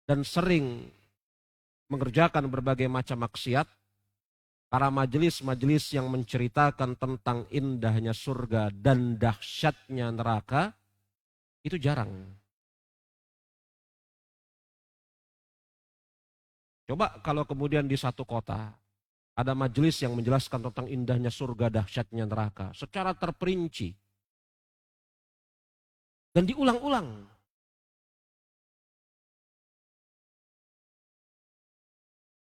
dan sering mengerjakan berbagai macam maksiat, para majelis-majelis yang menceritakan tentang indahnya surga dan dahsyatnya neraka itu jarang. Coba kalau kemudian di satu kota ada majelis yang menjelaskan tentang indahnya surga, dahsyatnya neraka secara terperinci dan diulang-ulang.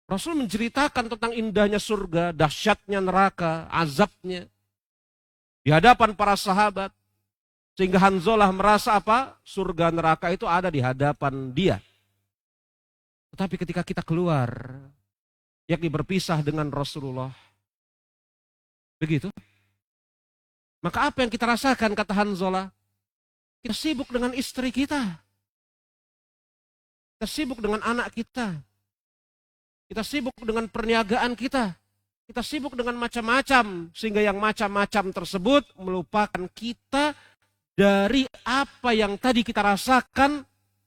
Rasul menceritakan tentang indahnya surga, dahsyatnya neraka, azabnya di hadapan para sahabat. Sehingga Hanzalah merasa apa? Surga neraka itu ada di hadapan dia. Tetapi ketika kita keluar, yakni berpisah dengan Rasulullah, begitu. Maka apa yang kita rasakan, kata Hanzalah? Kita sibuk dengan istri kita. Kita sibuk dengan anak kita. Kita sibuk dengan perniagaan kita. Kita sibuk dengan macam-macam. Sehingga yang macam-macam tersebut melupakan kita dari apa yang tadi kita rasakan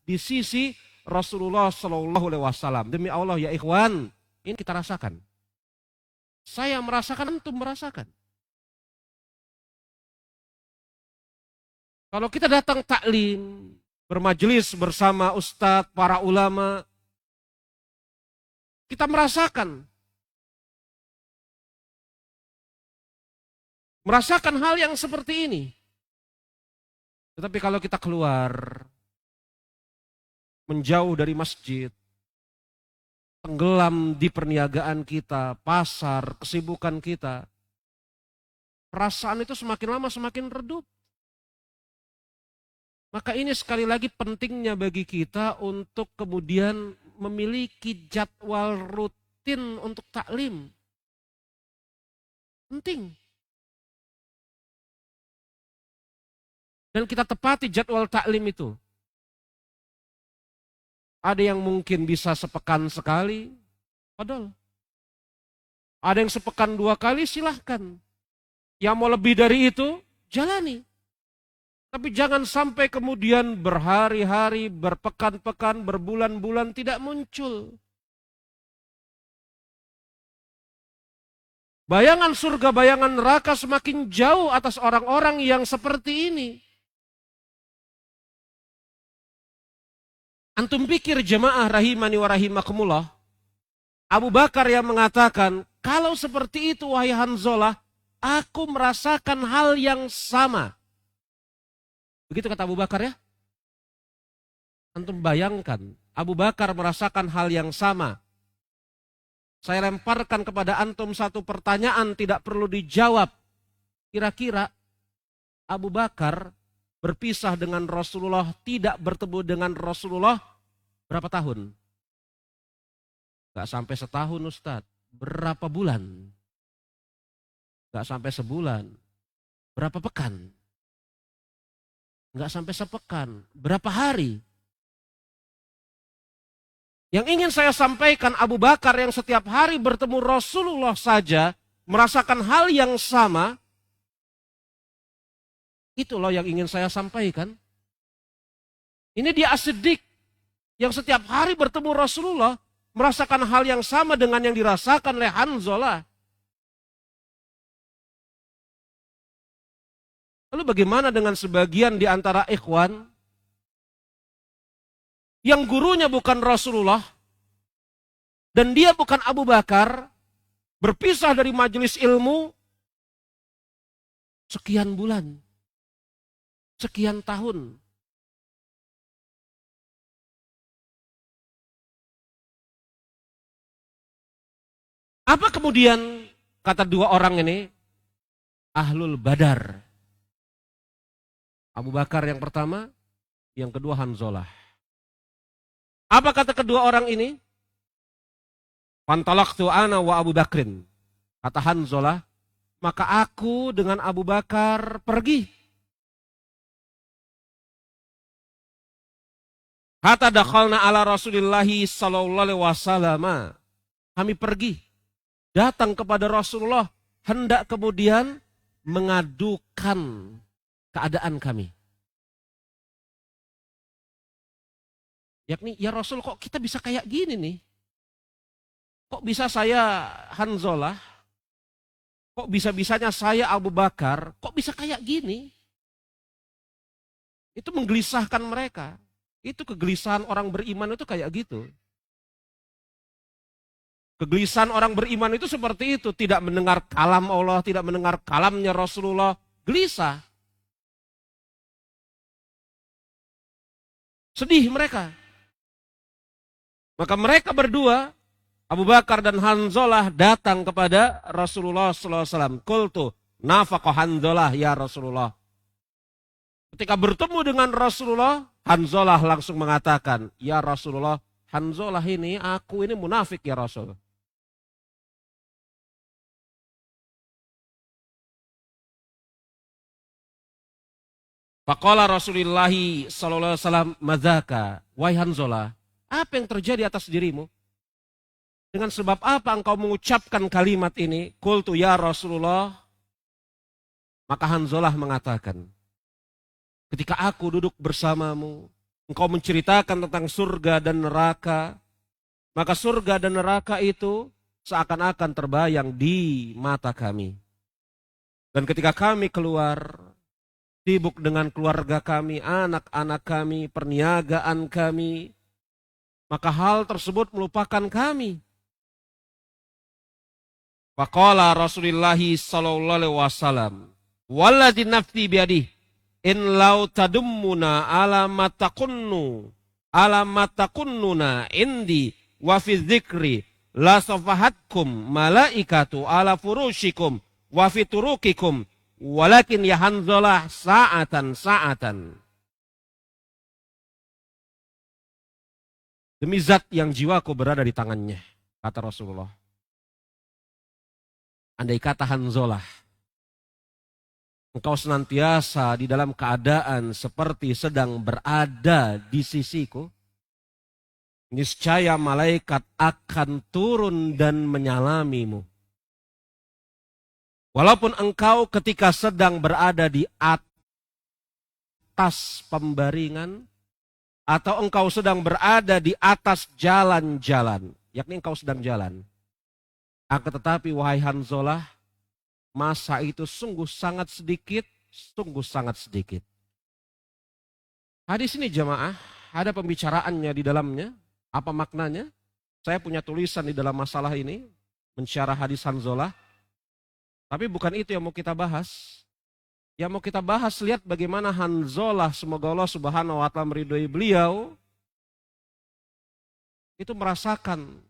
di sisi Rasulullah SAW. Demi Allah ya ikhwan, ini kita rasakan. Saya merasakan, antum merasakan. Kalau kita datang taklim, bermajelis bersama ustadz, para ulama, kita merasakan hal yang seperti ini. Tetapi kalau kita keluar, menjauh dari masjid, tenggelam di perniagaan kita, pasar, kesibukan kita, perasaan itu semakin lama semakin redup. Maka ini sekali lagi pentingnya bagi kita untuk kemudian memiliki jadwal rutin untuk taklim. Penting. Dan kita tepati jadwal taklim itu. Ada yang mungkin bisa sepekan sekali, padahal. Ada yang sepekan 2 kali, silahkan. Yang mau lebih dari itu, jalani. Tapi jangan sampai kemudian berhari-hari, berpekan-pekan, berbulan-bulan tidak muncul. Bayangan surga, bayangan neraka semakin jauh atas orang-orang yang seperti ini. Antum pikir jemaah rahimani wa rahimakumullah, Abu Bakar yang mengatakan, kalau seperti itu wahai Hanzalah, aku merasakan hal yang sama. Begitu kata Abu Bakar ya. Antum bayangkan, Abu Bakar merasakan hal yang sama. Saya lemparkan kepada antum satu pertanyaan tidak perlu dijawab. Kira-kira Abu Bakar berpisah dengan Rasulullah, tidak bertemu dengan Rasulullah berapa tahun? Gak sampai setahun Ustadz. Berapa bulan? Gak sampai sebulan. Berapa pekan? Nggak sampai sepekan, berapa hari? Yang ingin saya sampaikan, Abu Bakar yang setiap hari bertemu Rasulullah saja merasakan hal yang sama, itu loh yang ingin saya sampaikan. Ini dia As-Siddiq yang setiap hari bertemu Rasulullah merasakan hal yang sama dengan yang dirasakan oleh Hanzalah. Lalu bagaimana dengan sebagian di antara ikhwan yang gurunya bukan Rasulullah dan dia bukan Abu Bakar, berpisah dari majelis ilmu sekian bulan, sekian tahun. Apa kemudian kata dua orang ini? Ahlul Badar. Abu Bakar yang pertama, yang kedua Hanzalah. Apa kata kedua orang ini? Fantalaqtu ana wa Abu Bakrin. Kata Hanzalah, maka aku dengan Abu Bakar pergi. Hatta dakhalna ala Rasulillahi sallallahu alaihi wasallam. Kami pergi, datang kepada Rasulullah, hendak kemudian mengadukan keadaan kami. Yakni, ya Rasul, kok kita bisa kayak gini nih? Kok bisa saya Hanzalah? Kok bisa-bisanya saya Abu Bakar? Kok bisa kayak gini? Itu menggelisahkan mereka. Itu kegelisahan orang beriman itu kayak gitu. Kegelisahan orang beriman itu seperti itu. Tidak mendengar kalam Allah, tidak mendengar kalamnya Rasulullah. Gelisah. Sedih mereka. Maka mereka berdua, Abu Bakar dan Hanzalah, datang kepada Rasulullah SAW. Qultu nafaqa Hanzalah ya Rasulullah. Ketika bertemu dengan Rasulullah, Hanzalah langsung mengatakan, ya Rasulullah, Hanzalah ini, aku ini munafik ya Rasul. Faqala Rasulullah sallallahu alaihi wasallam, madzaka, wahai Hanzalah, apa yang terjadi atas dirimu? Dengan sebab apa engkau mengucapkan kalimat ini? Qultu ya Rasulullah. Maka Hanzalah mengatakan, ketika aku duduk bersamamu, engkau menceritakan tentang surga dan neraka, maka surga dan neraka itu seakan-akan terbayang di mata kami. Dan ketika kami keluar, sibuk dengan keluarga kami, anak-anak kami, perniagaan kami, maka hal tersebut melupakan kami. Faqala Rasulullah sallallahu alaihi wasallam, walladzi nafsi biadihi, in lau tadummuna ala matakunnuna indi wa fi dzikri la safahatkum malaikatu ala furushikum wa fi turukikum walakin ya Hanzalah sa'atan. Demi zat yang jiwaku berada di tangannya, kata Rasulullah. Andai kata Hanzalah, engkau senantiasa di dalam keadaan seperti sedang berada di sisiku, niscaya malaikat akan turun dan menyalamimu. Walaupun engkau ketika sedang berada di atas pembaringan, atau engkau sedang berada di atas jalan-jalan, yakni engkau sedang jalan. Akan tetapi wahai Hanzalah, masa itu sungguh sangat sedikit. Hadis ini jamaah, ada pembicaraannya di dalamnya. Apa maknanya? Saya punya tulisan di dalam masalah ini, mensyarah hadis Hanzalah. Tapi bukan itu yang mau kita bahas. Yang mau kita bahas, lihat bagaimana Hanzalah, semoga Allah Subhanahu wa Ta'ala meridhoi beliau, itu merasakan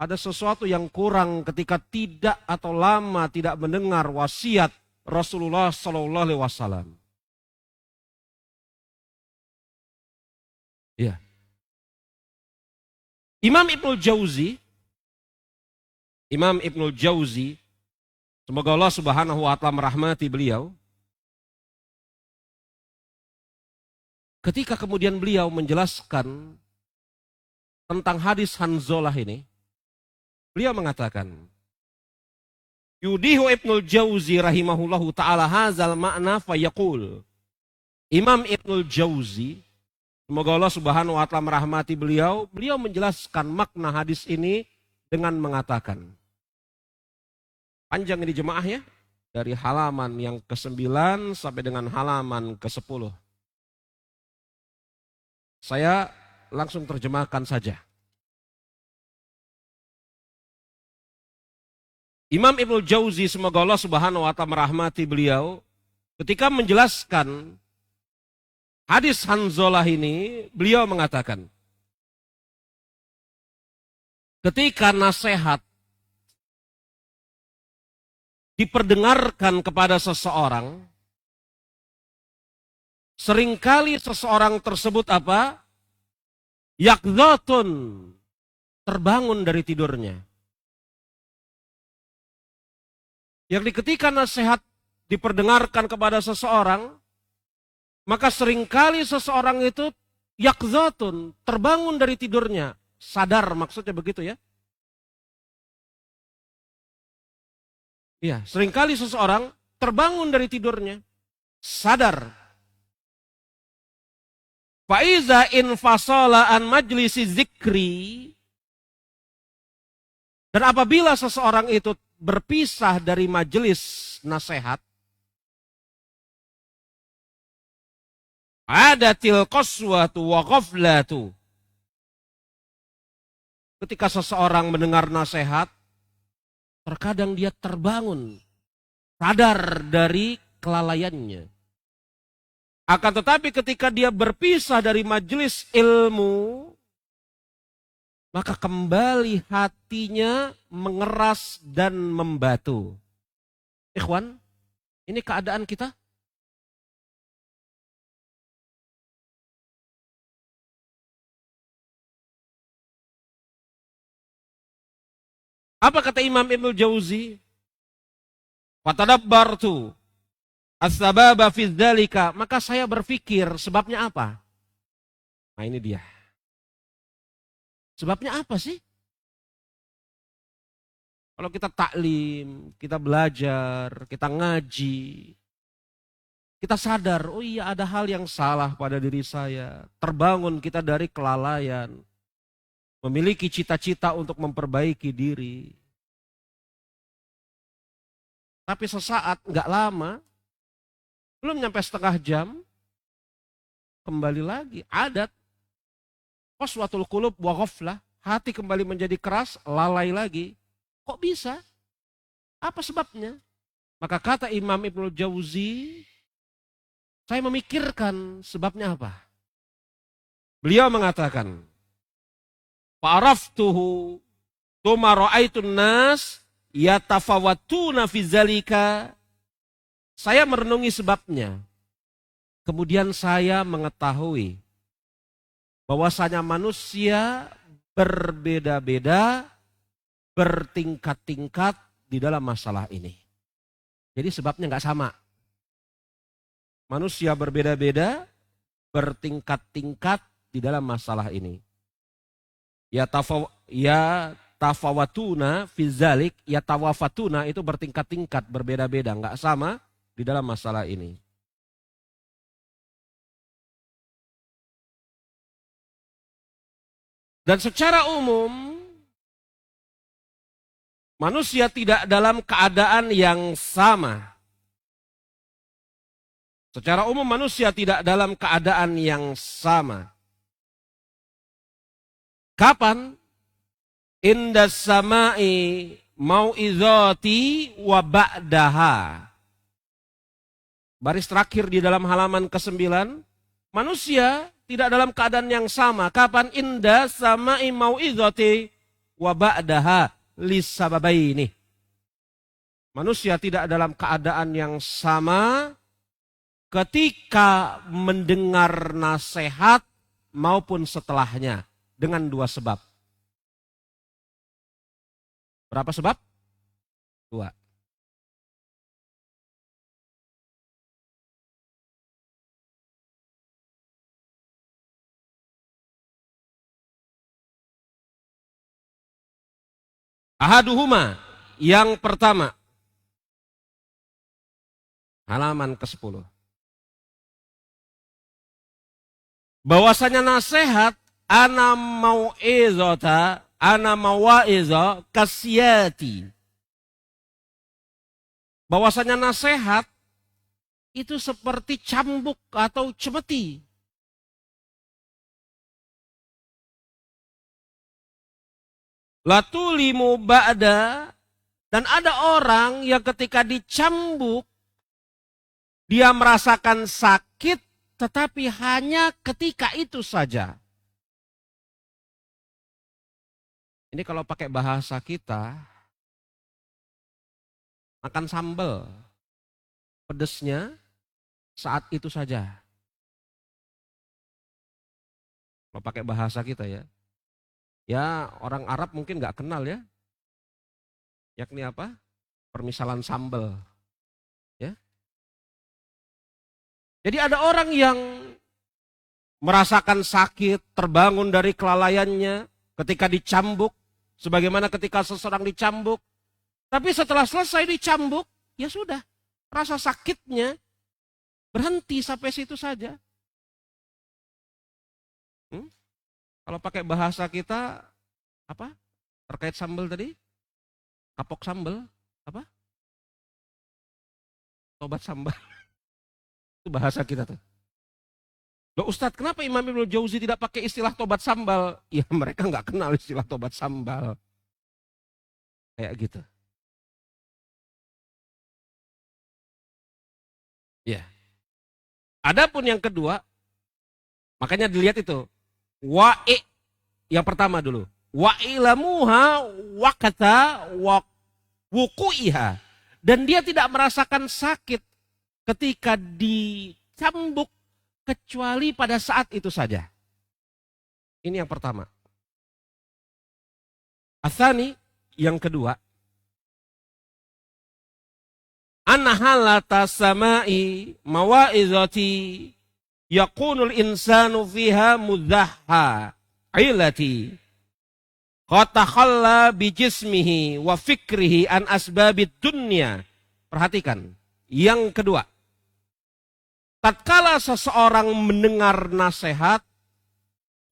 ada sesuatu yang kurang ketika tidak atau lama tidak mendengar wasiat Rasulullah Sallallahu Alaihi Wasallam. Ya. Imam Ibnul Jauzi, semoga Allah Subhanahu Wa Taala merahmati beliau. Ketika kemudian beliau menjelaskan tentang hadis Hanzalah ini, beliau mengatakan, yudihu Ibnul Jauzi rahimahullahu ta'ala hazal ma'na fayaqul. Imam Ibnul Jauzi, semoga Allah Subhanahu wa Ta'ala merahmati beliau, beliau menjelaskan makna hadis ini dengan mengatakan, panjang ini jemaah ya, dari halaman yang ke-9 sampai dengan halaman ke-10. Saya langsung terjemahkan saja. Imam Ibnul Jauzi, semoga Allah Subhanahu wa Ta'ala merahmati beliau, ketika menjelaskan hadis Hanzalah ini, beliau mengatakan, ketika nasihat diperdengarkan kepada seseorang, seringkali seseorang tersebut apa? Yaqdhatun, terbangun dari tidurnya. Yang ketika nasihat diperdengarkan kepada seseorang, maka seringkali seseorang itu yaqdhatun, terbangun dari tidurnya. Sadar, maksudnya begitu ya. Iya, seringkali seseorang terbangun dari tidurnya, sadar. Faiza infasala an majlisi zikri, dan apabila seseorang itu berpisah dari majelis nasihat, adatil qaswatu wa ghaflatu. Ketika seseorang mendengar nasihat, terkadang dia terbangun, sadar dari kelalaiannya. Akan tetapi ketika dia berpisah dari majelis ilmu, maka kembali hatinya mengeras dan membatu. Ikhwan, ini keadaan kita. Apa kata Imam Ibnu Jauzi? Fatadabbartu as-sababa fi dzalika, maka saya berpikir sebabnya apa? Nah, ini dia. Sebabnya apa sih? Kalau kita taklim, kita belajar, kita ngaji, kita sadar, oh iya ada hal yang salah pada diri saya. Terbangun kita dari kelalaian. Memiliki cita-cita untuk memperbaiki diri. Tapi sesaat, nggak lama, belum nyampe setengah jam, kembali lagi. Adat, qaswatul qulub wa ghaflah, hati kembali menjadi keras, lalai lagi. Kok bisa? Apa sebabnya? Maka kata Imam Ibnu Jauzi, saya memikirkan sebabnya apa. Beliau mengatakan, fa'araftuhu tsumma ra'aitun nas yatafawatuna fi zalika. Saya merenungi sebabnya. Kemudian saya mengetahui bahwasanya manusia berbeda-beda, bertingkat-tingkat di dalam masalah ini. Jadi sebabnya nggak sama. Manusia berbeda-beda, bertingkat-tingkat di dalam masalah ini. Ya tafawatuna fi zalik, ya tawafatuna itu bertingkat-tingkat, berbeda-beda, nggak sama di dalam masalah ini. Dan secara umum manusia tidak dalam keadaan yang sama. Secara umum manusia tidak dalam keadaan yang sama. Kapan? Indas samai mau'izati wa ba'daha. Baris terakhir di dalam halaman ke-9, manusia tidak dalam keadaan yang sama. Kapan? Indas samai mau'izati wa ba'daha lisababaini. Manusia tidak dalam keadaan yang sama ketika mendengar nasihat maupun setelahnya. Dengan dua sebab. Berapa sebab? Dua. Ahaduhuma, yang pertama. Halaman ke-10. Bahwasanya nasihat ana mau'izata, ana mawaiza kasyati. Bahwasanya nasihat itu seperti cambuk atau cemeti. Latulimu ba'da, dan ada orang yang ketika dicambuk dia merasakan sakit tetapi hanya ketika itu saja. Ini kalau pakai bahasa kita, makan sambal, pedesnya saat itu saja. Kalau pakai bahasa kita ya. Ya orang Arab mungkin nggak kenal ya. Yakni apa? Permisalan sambal. Ya. Jadi ada orang yang merasakan sakit, terbangun dari kelalaiannya ketika dicambuk, sebagaimana ketika seseorang dicambuk. Tapi setelah selesai dicambuk, ya sudah, rasa sakitnya berhenti sampai situ saja. Kalau pakai bahasa kita, apa? Terkait sambal tadi? Kapok sambal, apa? Tobat sambal. Itu bahasa kita tuh. Loh Ustadz, kenapa Imam Ibnu Jauzi tidak pakai istilah tobat sambal? Ya mereka nggak kenal istilah tobat sambal. Kayak gitu. Ya. Adapun yang kedua, makanya dilihat itu. Wa'i, yang pertama dulu. Wa'ilamuha wakata wuku'iha. Dan dia tidak merasakan sakit ketika dicambuk kecuali pada saat itu saja. Ini yang pertama. Asani, yang kedua. Anhalata samai mawa'izati yakunul insanu fiha mudahha ilati qatakhalla bijismihi wa fikrihi an asbabid dunya. Perhatikan. Yang kedua. Tatkala seseorang mendengar nasihat,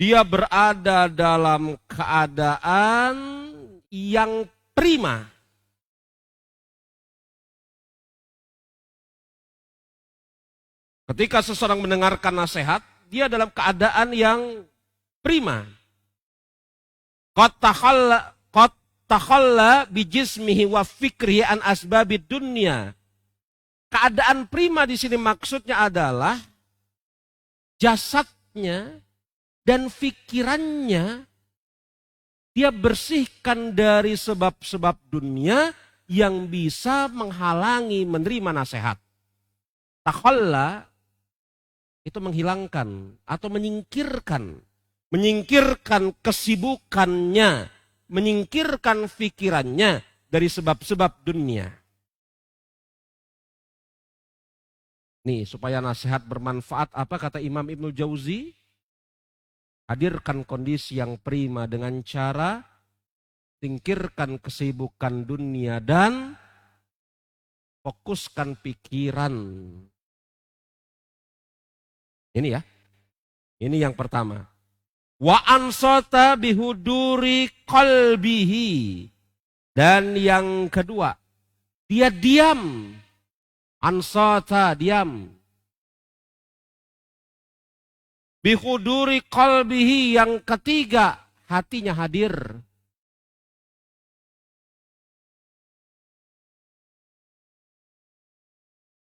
dia berada dalam keadaan yang prima. Ketika seseorang mendengarkan nasihat, dia dalam keadaan yang prima. Qad takhalla bijismihi wa fikrihi an asbabid dunya. Keadaan prima di sini maksudnya adalah jasadnya dan pikirannya dia bersihkan dari sebab-sebab dunia yang bisa menghalangi menerima nasihat. Takhalla itu menghilangkan atau menyingkirkan kesibukannya, menyingkirkan pikirannya dari sebab-sebab dunia. Nih, supaya nasihat bermanfaat, apa kata Imam Ibnu Jauzi? Hadirkan kondisi yang prima dengan cara singkirkan kesibukan dunia dan fokuskan pikiran. Ini ya. Ini yang pertama. Wa ansata bihuduri qalbihi. Dan yang kedua, dia diam. Ansata, diam. Bihuduri qalbihi, yang ketiga, hatinya hadir.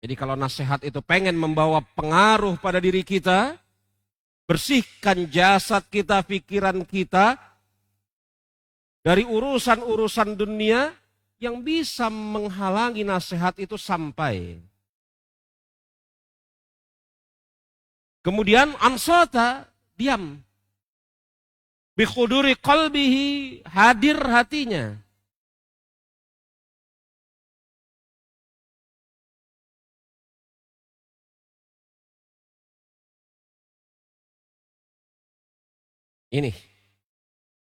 Jadi kalau nasihat itu pengen membawa pengaruh pada diri kita, bersihkan jasad kita, pikiran kita, dari urusan-urusan dunia, yang bisa menghalangi nasihat itu sampai. Kemudian ansata, diam. Bikhuduri qalbihi, hadir hatinya. Ini.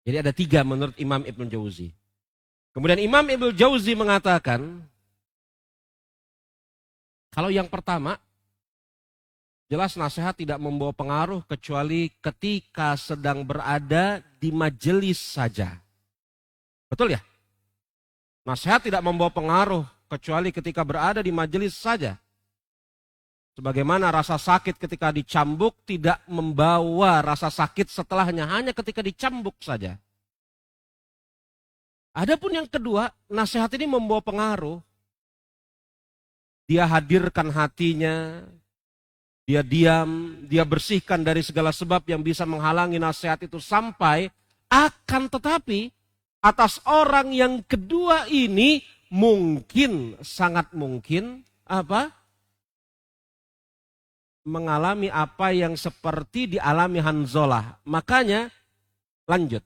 Jadi ada 3 menurut Imam Ibnu Jauzi. Kemudian Imam Ibnu Jauzi mengatakan, kalau yang pertama, jelas nasihat tidak membawa pengaruh kecuali ketika sedang berada di majelis saja. Betul ya? Nasihat tidak membawa pengaruh kecuali ketika berada di majelis saja. Sebagaimana rasa sakit ketika dicambuk tidak membawa rasa sakit setelahnya, hanya ketika dicambuk saja. Adapun yang kedua, nasihat ini membawa pengaruh. Dia hadirkan hatinya, dia diam, dia bersihkan dari segala sebab yang bisa menghalangi nasihat itu sampai. Akan tetapi, atas orang yang kedua ini mungkin, sangat mungkin apa? Mengalami apa yang seperti dialami Hanzalah. Makanya lanjut.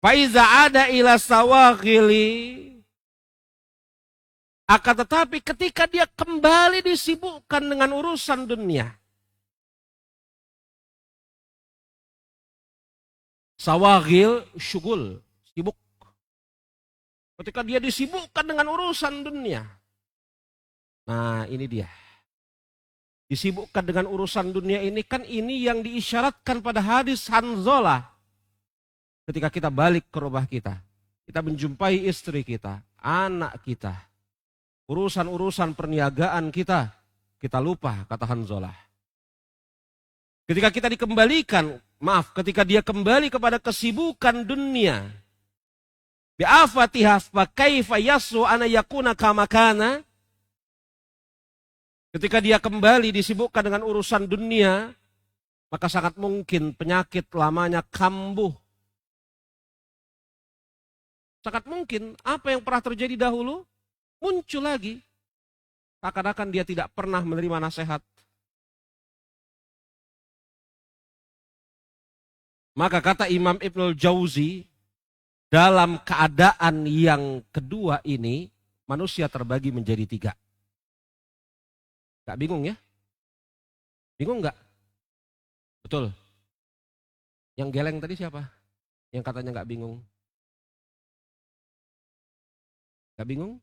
Faiza ada ila sawaghili. Akan tetapi ketika dia kembali disibukkan dengan urusan dunia. Sawaghil, syugul, sibuk. Ketika dia disibukkan dengan urusan dunia. Nah ini dia. Disibukkan dengan urusan dunia ini kan ini yang diisyaratkan pada hadis Hanzalah. Ketika kita balik ke rumah kita. Kita menjumpai istri kita, anak kita. Urusan-urusan perniagaan kita. Kita lupa kata Hanzalah. Ketika kita dikembalikan, ketika dia kembali kepada kesibukan dunia. Bi'afatiha fa kaifa yasu ana yakuna kama kana. Ketika dia kembali disibukkan dengan urusan dunia, maka sangat mungkin penyakit lamanya kambuh. Sangat mungkin apa yang pernah terjadi dahulu muncul lagi. Seakan-akan dia tidak pernah menerima nasihat. Maka kata Imam Ibnul Jauzi, dalam keadaan yang kedua ini, manusia terbagi menjadi 3. Gak bingung ya? Bingung gak? Betul. Yang geleng tadi siapa? Yang katanya gak bingung. Gak bingung?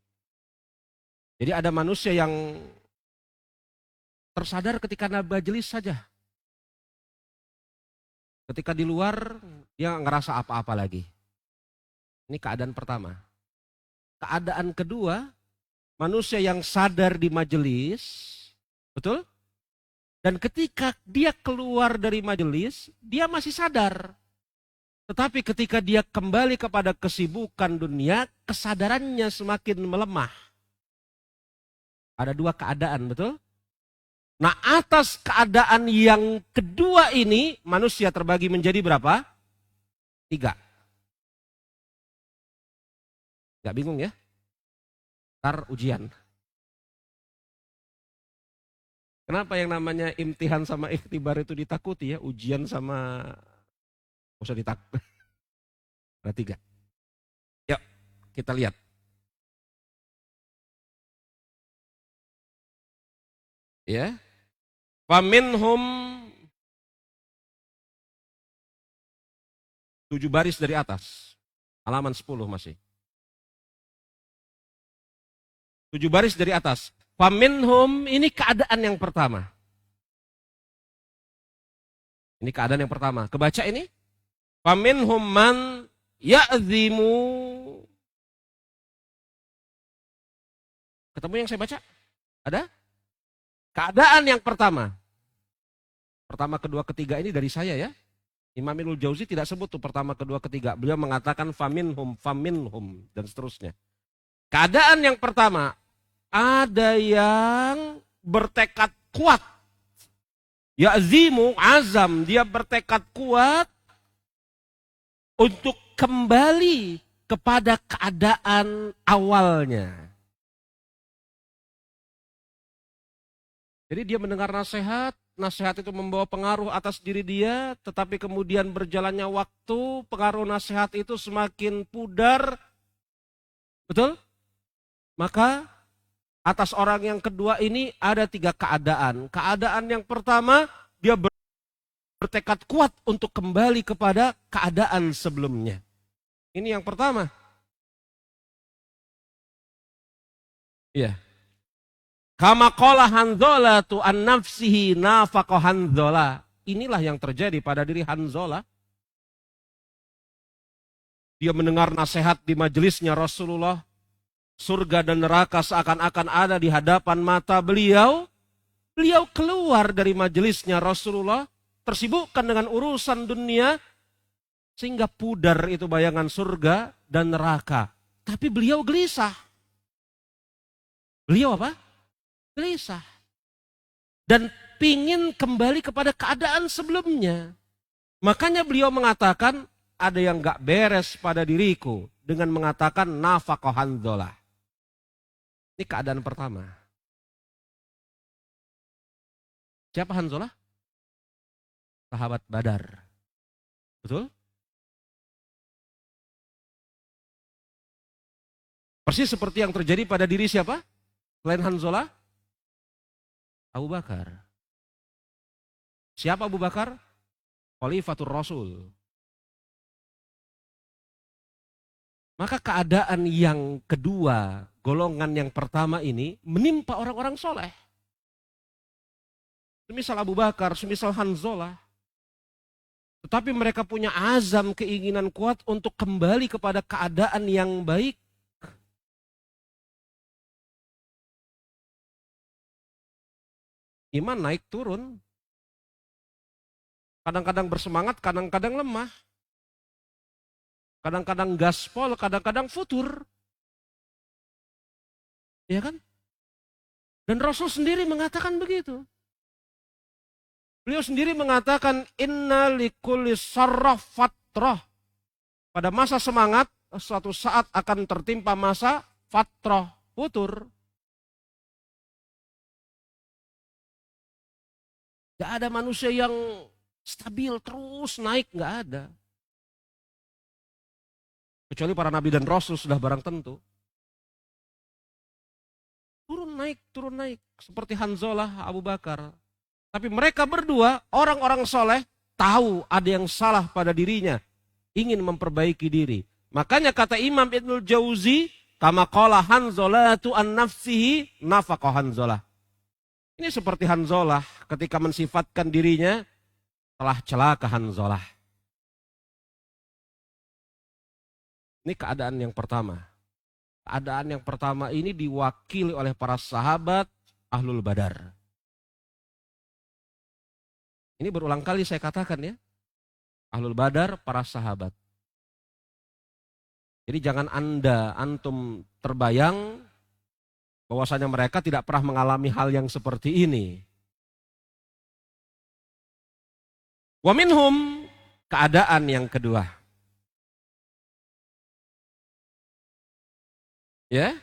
Jadi ada manusia yang tersadar ketika majelis saja. Ketika di luar, dia ngerasa apa-apa lagi. Ini keadaan pertama. Keadaan kedua, manusia yang sadar di majelis, betul? Dan ketika dia keluar dari majelis, dia masih sadar. Tetapi ketika dia kembali kepada kesibukan dunia, kesadarannya semakin melemah. Ada 2 keadaan, betul? Nah, atas keadaan yang kedua ini, manusia terbagi menjadi berapa? 3. Gak bingung ya? Ntar ujian. Kenapa yang namanya imtihan sama ikhtibar itu ditakuti ya? Ujian sama... Gak usah ditakut. Ada 3. Yuk, kita lihat. Ya. Faminhum 7 baris dari atas. Halaman 10 masih. 7 baris dari atas. Faminhum ini keadaan yang pertama. Ini keadaan yang pertama. Kebaca ini. Faminhum man ya'zimu. Ketemu yang saya baca? Ada? Keadaan yang pertama. Pertama, kedua, ketiga ini dari saya ya. Imam Ibnul Jauzi tidak sebut tuh pertama, kedua, ketiga. Beliau mengatakan faminhum, faminhum, dan seterusnya. Keadaan yang pertama, ada yang bertekad kuat. Ya'zimu, azam, dia bertekad kuat untuk kembali kepada keadaan awalnya. Jadi dia mendengar nasihat, nasihat itu membawa pengaruh atas diri dia, tetapi kemudian berjalannya waktu, pengaruh nasihat itu semakin pudar. Betul? Maka atas orang yang kedua ini ada 3 keadaan. Keadaan yang pertama, dia bertekad kuat untuk kembali kepada keadaan sebelumnya. Ini yang pertama. Iya. Kama qala Hanzalah tu an nafsihi nafaqa Hanzalah. Inilah yang terjadi pada diri Hanzalah. Dia mendengar nasihat di majelisnya Rasulullah. Surga dan neraka seakan-akan ada di hadapan mata beliau. Beliau keluar dari majelisnya Rasulullah. Tersibukkan dengan urusan dunia. Sehingga pudar itu bayangan surga dan neraka. Tapi beliau gelisah. Beliau apa? Gelisah. Dan pingin kembali kepada keadaan sebelumnya. Makanya beliau mengatakan, ada yang gak beres pada diriku. dengan mengatakan nafaqah Hanzalah. Ini keadaan pertama. Siapa Hanzalah? Sahabat Badar. Betul? Persis seperti yang terjadi pada diri siapa? Selain Hanzalah? Abu Bakar. Siapa Abu Bakar? Khalifatur Rasul. Maka keadaan yang kedua, golongan yang pertama ini menimpa orang-orang soleh. Semisal Abu Bakar, semisal Hanzalah. Tetapi mereka punya azam, keinginan kuat untuk kembali kepada keadaan yang baik. Iman naik turun. Kadang-kadang bersemangat, kadang-kadang lemah. Kadang-kadang gaspol, kadang-kadang futur. Ya kan? Dan Rasul sendiri mengatakan begitu. Beliau sendiri mengatakan inna likulli sarrah fatrah. Pada masa semangat, suatu saat akan tertimpa masa fatrah, futur. Gak ada manusia yang stabil terus naik, gak ada. Kecuali para nabi dan rasul sudah barang tentu. Turun naik. Seperti Hanzalah, Abu Bakar. Tapi mereka berdua, orang-orang soleh, tahu ada yang salah pada dirinya. Ingin memperbaiki diri. Makanya kata Imam Ibnul Jauzi, kama qala Hanzalatu an nafsihi nafaqah Hanzalah. Ini seperti Hanzalah ketika mensifatkan dirinya telah celaka Hanzalah. Ini keadaan yang pertama. Keadaan yang pertama ini diwakili oleh para sahabat Ahlul Badar. Ini berulang kali saya katakan ya. Ahlul Badar, para sahabat. Jadi jangan antum terbayang bahwasanya mereka tidak pernah mengalami hal yang seperti ini. Wa minhum, keadaan yang kedua. Ya.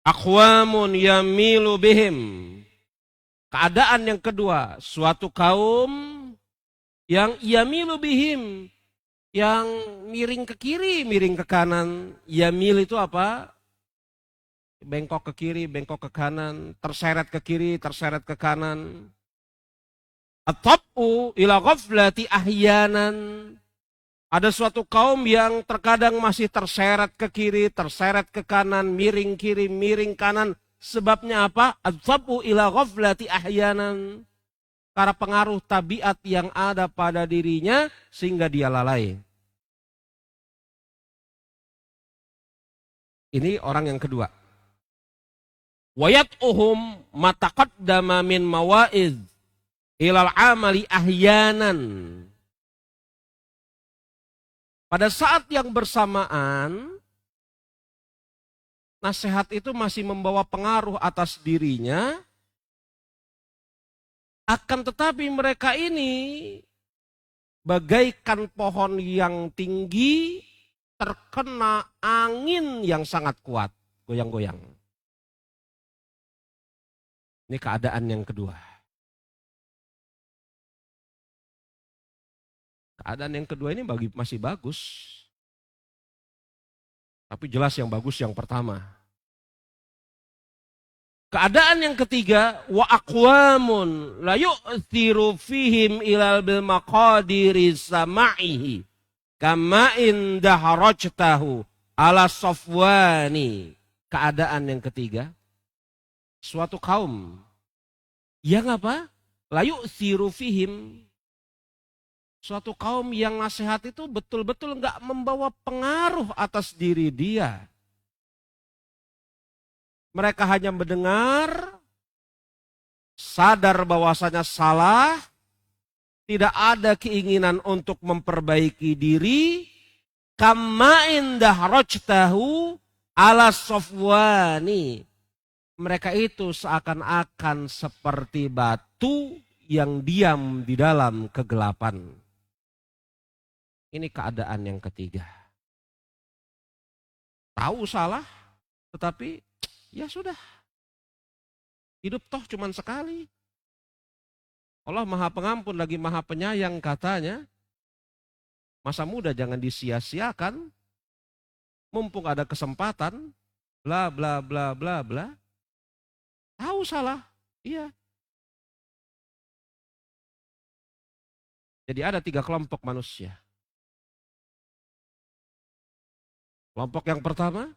Aqwamun yamilu bihim. Keadaan yang kedua, suatu kaum yang yamilu bihim, yang miring ke kiri, miring ke kanan. Yamil itu apa? Bengkok ke kiri, bengkok ke kanan, terseret ke kiri, terseret ke kanan. At-tab'u ila ghaflati ahyanan. Ada suatu kaum yang terkadang masih terseret ke kiri, terseret ke kanan, miring kiri, miring kanan. Sebabnya apa? At-tab'u ila ghaflati ahyanan. Karena pengaruh tabiat yang ada pada dirinya sehingga dia lalai. Ini orang yang kedua. Wayat'uhum mataqaddama min mawa'id ilal amali ahyanan. Pada saat yang bersamaan, nasihat itu masih membawa pengaruh atas dirinya, akan tetapi mereka ini bagaikan pohon yang tinggi terkena angin yang sangat kuat, goyang-goyang. Ini keadaan yang kedua. Keadaan yang kedua ini masih bagus. Tapi jelas yang bagus yang pertama. Keadaan yang ketiga, wa aqwamun la yu'thiru fihim ilal bil maqadiri sama'ihi kama indah rajtahu ala safwani. Keadaan yang ketiga, suatu kaum yang apa? La yu'thiru fihim. Suatu kaum yang nasihat itu betul-betul enggak membawa pengaruh atas diri dia. Mereka hanya mendengar, sadar bahwasanya salah, tidak ada keinginan untuk memperbaiki diri. Kama indah rajtahu ala safwani. Mereka itu seakan-akan seperti batu yang diam di dalam kegelapan. Ini keadaan yang ketiga. tahu salah, tetapi ya sudah. Hidup toh cuman sekali. Allah Maha Pengampun lagi Maha Penyayang katanya. Masa muda jangan disia-siakan. Mumpung ada kesempatan, bla bla bla bla bla. Tahu salah, iya. Jadi ada 3 kelompok manusia. Kelompok yang pertama,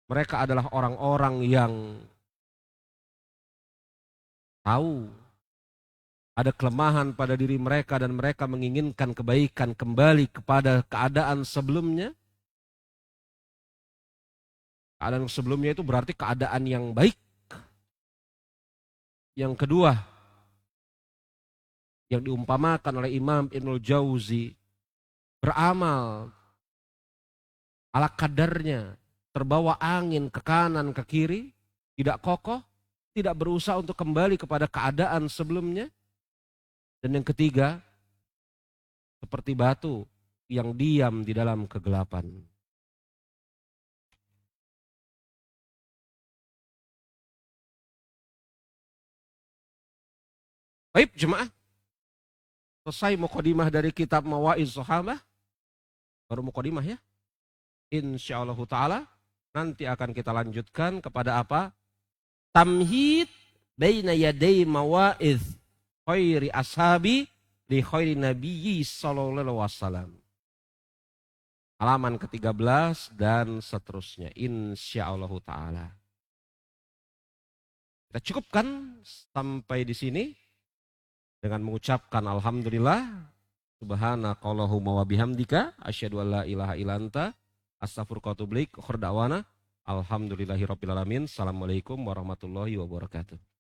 mereka adalah orang-orang yang tahu ada kelemahan pada diri mereka dan mereka menginginkan kebaikan kembali kepada keadaan sebelumnya. Keadaan sebelumnya itu berarti keadaan yang baik. Yang kedua, yang diumpamakan oleh Imam Ibnul Jauzi, beramal ala kadarnya, terbawa angin ke kanan ke kiri, tidak kokoh, tidak berusaha untuk kembali kepada keadaan sebelumnya. Dan yang ketiga, seperti batu yang diam di dalam kegelapan. Baik jemaah, selesai mukadimah dari kitab Mawaiz Sahabah. Baru mukadimah ya. Insyaallah ta'ala nanti akan kita lanjutkan kepada apa? Tamhid baina yaday mawaiz khairi ashabi li khairi nabiyyi sallallahu alaihi wasallam. Halaman ke-13 dan seterusnya insyaallah taala. Kita cukupkan sampai di sini dengan mengucapkan alhamdulillah subhanakallahumma wa bihamdika asyhadu an la ilaha illa anta astaghfiruka wa atubu ilaik. Akhir da'wana alhamdulillahirabbil alamin. Assalamualaikum warahmatullahi wabarakatuh.